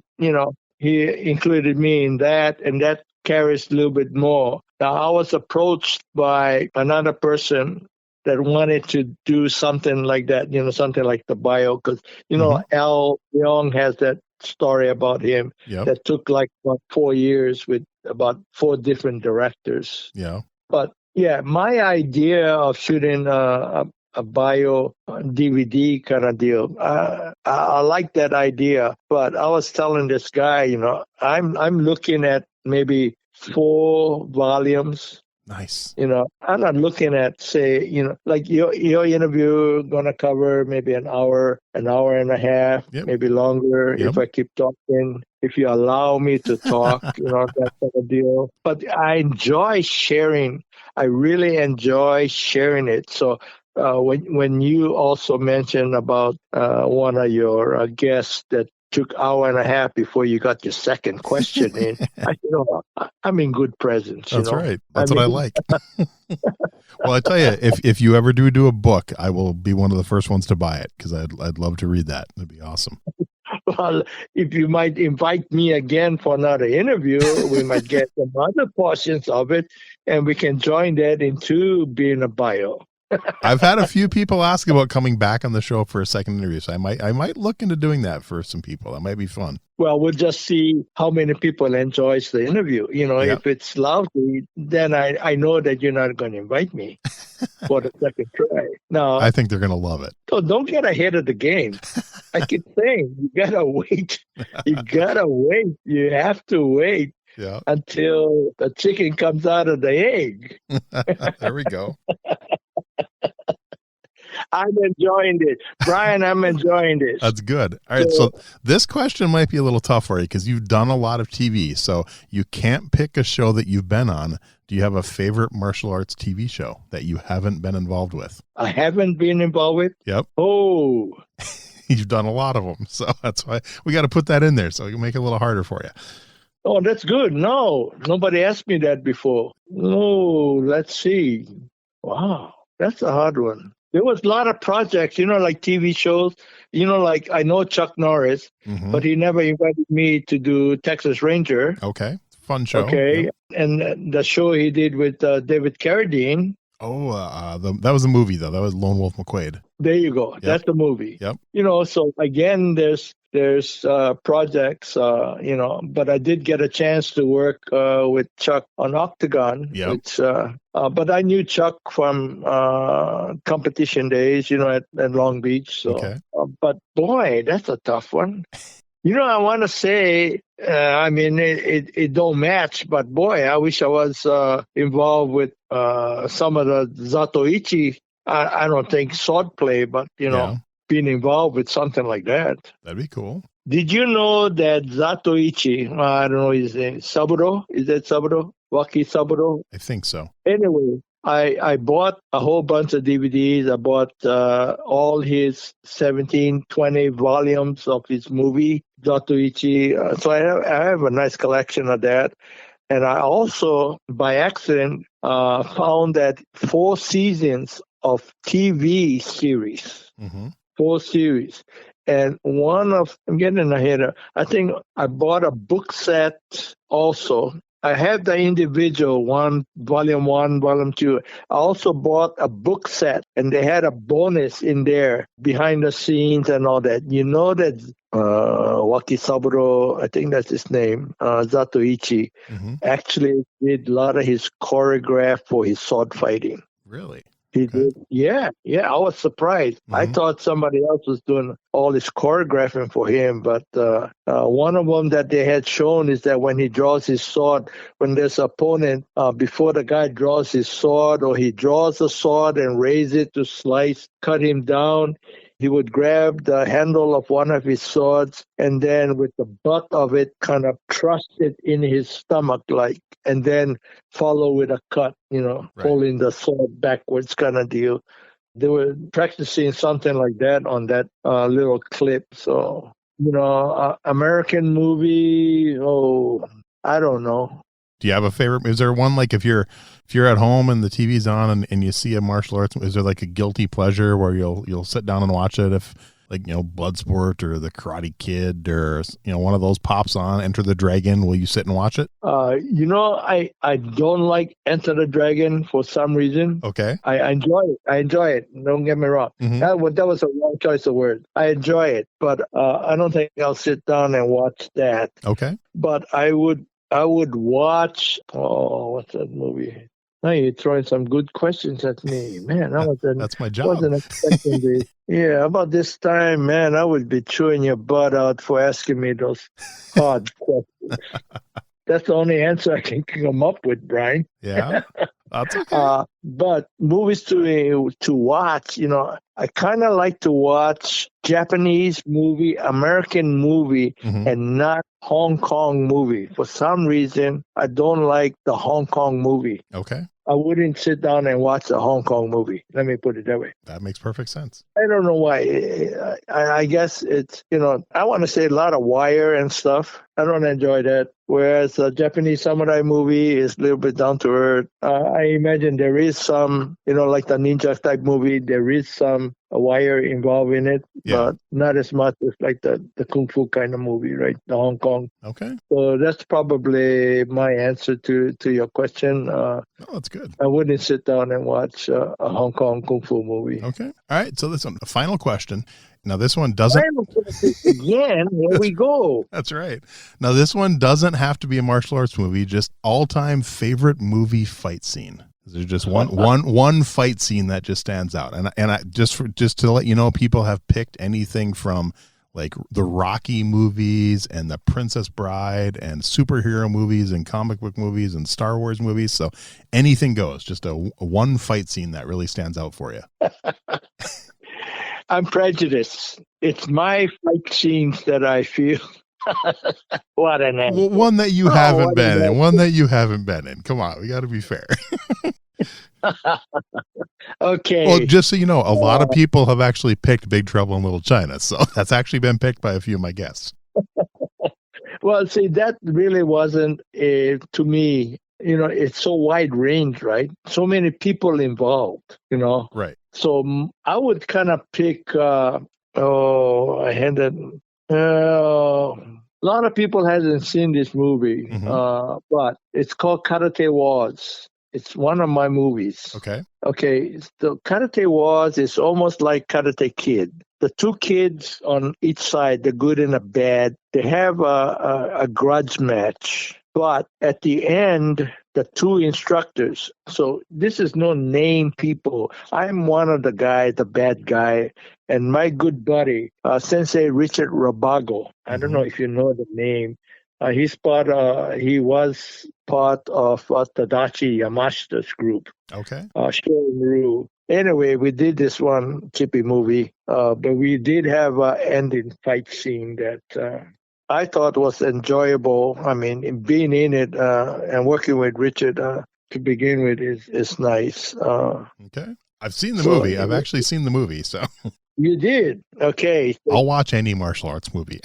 S2: included me in that, and that carries a little bit more. Now, I was approached by another person that wanted to do something like that, something like the bio, because, Al Young has that story about him that took like about 4 years with about 4 different directors.
S3: Yeah.
S2: But yeah, my idea of shooting a bio DVD kind of deal, I like that idea. But I was telling this guy, I'm looking at maybe 4 volumes.
S3: Nice.
S2: I'm not looking at, say, like your interview going to cover maybe an hour and a half, maybe longer if I keep talking, if you allow me to talk, that kind of deal. But I enjoy sharing. I really enjoy sharing it. So when you also mentioned about one of your guests that took hour and a half before you got your second question in, I'm in good presence.
S3: That's right. That's what I like. Well, I tell you, if you ever do a book, I will be one of the first ones to buy it, because I'd love to read that. It'd be awesome.
S2: Well, if you might invite me again for another interview, we might get some other portions of it, and we can join that into being a bio.
S3: I've had a few people ask about coming back on the show for a second interview, so I might look into doing that for some people. That might be fun.
S2: Well, we'll just see how many people enjoys the interview. If it's lousy, then I know that you're not going to invite me for the second try. No,
S3: I think they're going to love it.
S2: So don't get ahead of the game. I keep saying, you gotta wait. You gotta wait. You have to wait until the chicken comes out of the egg.
S3: There we go.
S2: I'm enjoying it. Brian, I'm enjoying this.
S3: That's good. All right, so this question might be a little tough for you because you've done a lot of TV, so you can't pick a show that you've been on. Do you have a favorite martial arts TV show that you haven't been involved with?
S2: I haven't been involved with?
S3: Yep.
S2: Oh.
S3: You've done a lot of them, so that's why we got to put that in there so we can make it a little harder for you.
S2: Oh, that's good. No, nobody asked me that before. Oh, let's see. Wow, that's a hard one. There was a lot of projects, like TV shows. Like I know Chuck Norris, but he never invited me to do Texas Ranger.
S3: Okay, fun show.
S2: Okay, and the show he did with David Carradine.
S3: Oh, that was a movie, though. That was Lone Wolf McQuaid.
S2: There you go. Yep. That's the movie.
S3: Yep.
S2: So again, there's projects, but I did get a chance to work with Chuck on Octagon.
S3: Yep.
S2: Which, but I knew Chuck from competition days, at Long Beach. So,
S3: okay.
S2: But boy, that's a tough one. I want to say, it don't match, but boy, I wish I was involved with some of the Zatoichi. I don't think swordplay, but, being involved with something like that.
S3: That'd be cool.
S2: Did you know that Zatoichi, I don't know his name, Saburo? Is that Saburo? Waki Saburo?
S3: I think so.
S2: Anyway, I bought a whole bunch of DVDs. I bought all his 17, 20 volumes of his movie, Zatoichi. So I have a nice collection of that. And I also, by accident, found that 4 seasons of TV series. 4 series. And I'm getting ahead. I think I bought a book set also. I had the individual volume 1, volume 2. I also bought a book set, and they had a bonus in there, behind the scenes and all that. That Waki Saburo, I think that's his name, Zatoichi, actually did a lot of his choreograph for his sword fighting.
S3: Really?
S2: He did. Yeah. I was surprised. I thought somebody else was doing all this choreographing for him, but one of them that they had shown is that when he draws his sword, when there's an opponent, before the guy draws his sword, or he draws a sword and raises it to slice, cut him down, he would grab the handle of one of his swords and then with the butt of it kind of thrust it in his stomach and then follow with a cut, pulling the sword backwards kind of deal. They were practicing something like that on that little clip. So, American movie, I don't know.
S3: Do you have a favorite? Is there one, like if you're at home and the TV's on and you see a martial arts, is there like a guilty pleasure where you'll sit down and watch it if, like, Bloodsport or The Karate Kid or, one of those pops on, Enter the Dragon? Will you sit and watch it?
S2: I don't like Enter the Dragon for some reason.
S3: Okay.
S2: I enjoy it. Don't get me wrong.
S3: Mm-hmm.
S2: That was a wrong choice of word. I enjoy it, but I don't think I'll sit down and watch that.
S3: Okay.
S2: But I would watch, what's that movie? Now you're throwing some good questions at me. Man,
S3: that's my job.
S2: Wasn't expecting this. Yeah, about this time, man, I would be chewing your butt out for asking me those hard questions. That's the only answer I can come up with, Brian.
S3: Yeah, that's okay.
S2: But movies to watch, I kind of like to watch Japanese movie, American movie,
S3: Mm-hmm.
S2: and not Hong Kong movie. For some reason, I don't like the Hong Kong movie.
S3: Okay.
S2: I wouldn't sit down and watch a Hong Kong movie. Let me put it that way.
S3: That makes perfect sense.
S2: I don't know why. I guess it's, I want to say a lot of wire and stuff. I don't enjoy that. Whereas a Japanese samurai movie is a little bit down to earth. I imagine there is some, like the ninja type movie, there is some wire involved in it, but not as much as like the kung fu kind of movie, right? The Hong Kong.
S3: Okay.
S2: So that's probably my answer to your question.
S3: That's good.
S2: I wouldn't sit down and watch a Hong Kong kung fu movie.
S3: Okay. All right. So this one, a final question. Now this one doesn't.
S2: Again, here we go.
S3: That's right. Now this one doesn't have to be a martial arts movie. Just all-time favorite movie fight scene. There's just one fight scene that just stands out, and I just to let you know, people have picked anything from like the Rocky movies and the Princess Bride and superhero movies and comic book movies and Star Wars movies. So anything goes. Just a one fight scene that really stands out for you.
S2: I'm prejudiced. It's my fight scenes that I feel. What an answer.
S3: Well, one that you haven't been in. One that you haven't been in. Come on, we got to be fair.
S2: Okay.
S3: Well, just so you know, a lot of people have actually picked Big Trouble in Little China, so that's actually been picked by a few of my guests.
S2: Well, see, that really wasn't to me. It's so wide range, right? So many people involved.
S3: Right.
S2: So I would kind of pick. I had that. A lot of people hasn't seen this movie,
S3: Mm-hmm.
S2: but it's called Karate Wars. It's one of my movies.
S3: Okay.
S2: Okay, the Karate Wars is almost like Karate Kid. The two kids on each side, the good and the bad, they have a grudge match. But at the end, the two instructors, so this is no name people. I'm one of the guy, the bad guy, and my good buddy, Sensei Richard Rabago. I don't know if you know the name. He was part of Tadashi Yamashita's group.
S3: Okay.
S2: Showdown. Anyway, we did this one chippy movie, but we did have an ending fight scene that I thought was enjoyable. I mean, being in it and working with Richard to begin with is nice.
S3: Okay. I've seen the movie. I've actually seen the movie, so.
S2: You did? Okay.
S3: I'll watch any martial arts movie.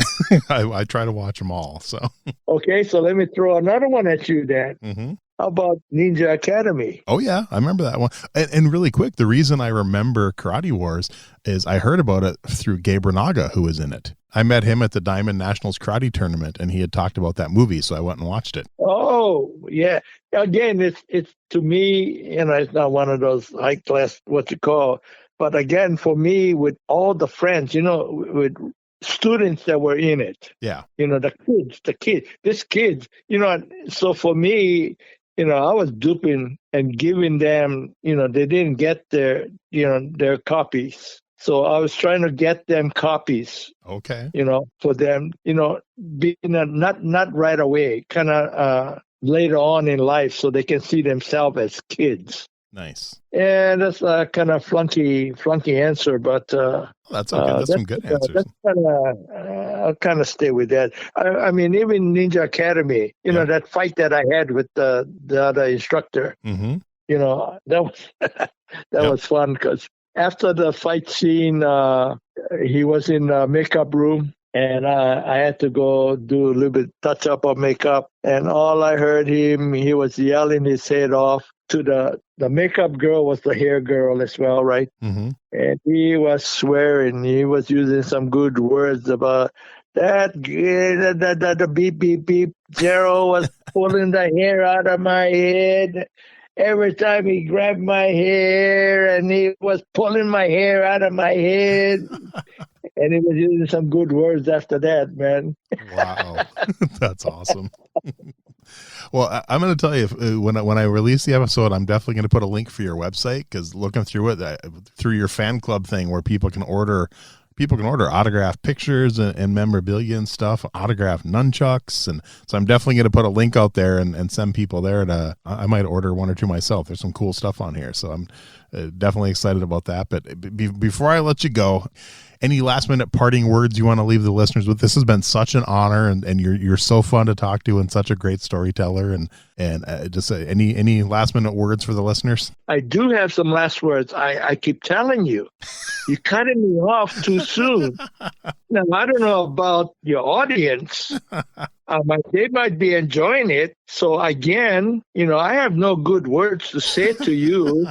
S3: I try to watch them all, so.
S2: Okay, so let me throw another one at you then.
S3: Mm-hmm.
S2: How about Ninja Academy?
S3: Oh, yeah. I remember that one. And really quick, the reason I remember Karate Wars is I heard about it through Gabe Renaga, who was in it. I met him at the Diamond Nationals Karate Tournament, and he had talked about that movie, so I went and watched it.
S2: Oh, yeah. Again, it's to me, it's not one of those high class, what you call, but again, for me, with all the friends, with students that were in it.
S3: Yeah.
S2: These kids, so for me, I was duping and giving them, they didn't get their copies. So I was trying to get them copies.
S3: Okay.
S2: For them, being not right away, kind of later on in life, so they can see themselves as kids.
S3: Nice.
S2: And that's a kind of flunky answer, but
S3: that's okay. That's some good answers.
S2: I'll kind of stay with that. I mean, even Ninja Academy, that fight that I had with the other instructor,
S3: mm-hmm.
S2: That was was fun because after the fight scene, he was in the makeup room and I had to go do a little bit touch up of makeup. And all I heard he was yelling his head off to the makeup girl was the hair girl as well, right?
S3: Mm-hmm.
S2: And he was swearing. He was using some good words about the beep, beep, beep. Gerald was pulling the hair out of my head. Every time he grabbed my hair, and he was pulling my hair out of my head. And he was using some good words after that, man.
S3: Wow. That's awesome. Well, I'm going to tell you, when I release the episode, I'm definitely going to put a link for your website, because looking through it, through your fan club thing where people can order autographed pictures and memorabilia and stuff, autographed nunchucks. And so I'm definitely going to put a link out there and send people there I might order one or two myself. There's some cool stuff on here. So I'm definitely excited about that. But before I let you go, any last minute parting words you want to leave the listeners with? This has been such an honor, and you're so fun to talk to and such a great storyteller. And just any last minute words for the listeners?
S2: I do have some last words. I keep telling you, you're cutting me off too soon. Now, I don't know about your audience. They might be enjoying it. So again, I have no good words to say to you,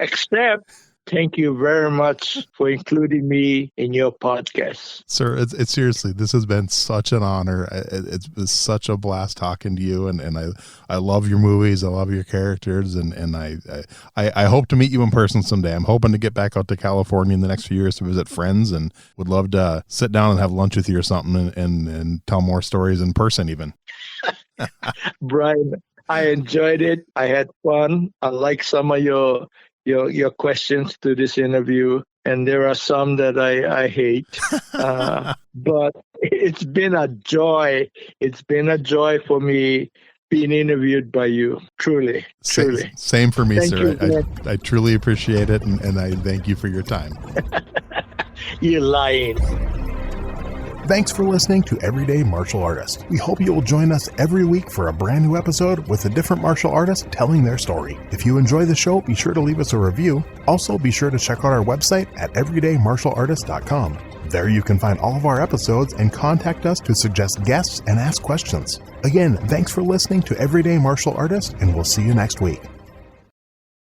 S2: except thank you very much for including me in your podcast.
S3: Sir, it's seriously, this has been such an honor. It's been such a blast talking to you, and I love your movies. I love your characters, and I hope to meet you in person someday. I'm hoping to get back out to California in the next few years to visit friends, and would love to sit down and have lunch with you or something and tell more stories in person even.
S2: Brian, I enjoyed it. I had fun. I like some of your questions to this interview, and there are some that I hate, but it's been a joy. It's been a joy for me being interviewed by you. Truly.
S3: Same for me,
S2: Thank
S3: sir.
S2: you,
S3: I truly appreciate it, and I thank you for your time.
S2: You're lying.
S1: Thanks for listening to Everyday Martial Artist. We hope you will join us every week for a brand new episode with a different martial artist telling their story. If you enjoy the show, be sure to leave us a review. Also, be sure to check out our website at everydaymartialartist.com. There you can find all of our episodes and contact us to suggest guests and ask questions. Again, thanks for listening to Everyday Martial Artist, and we'll see you next week.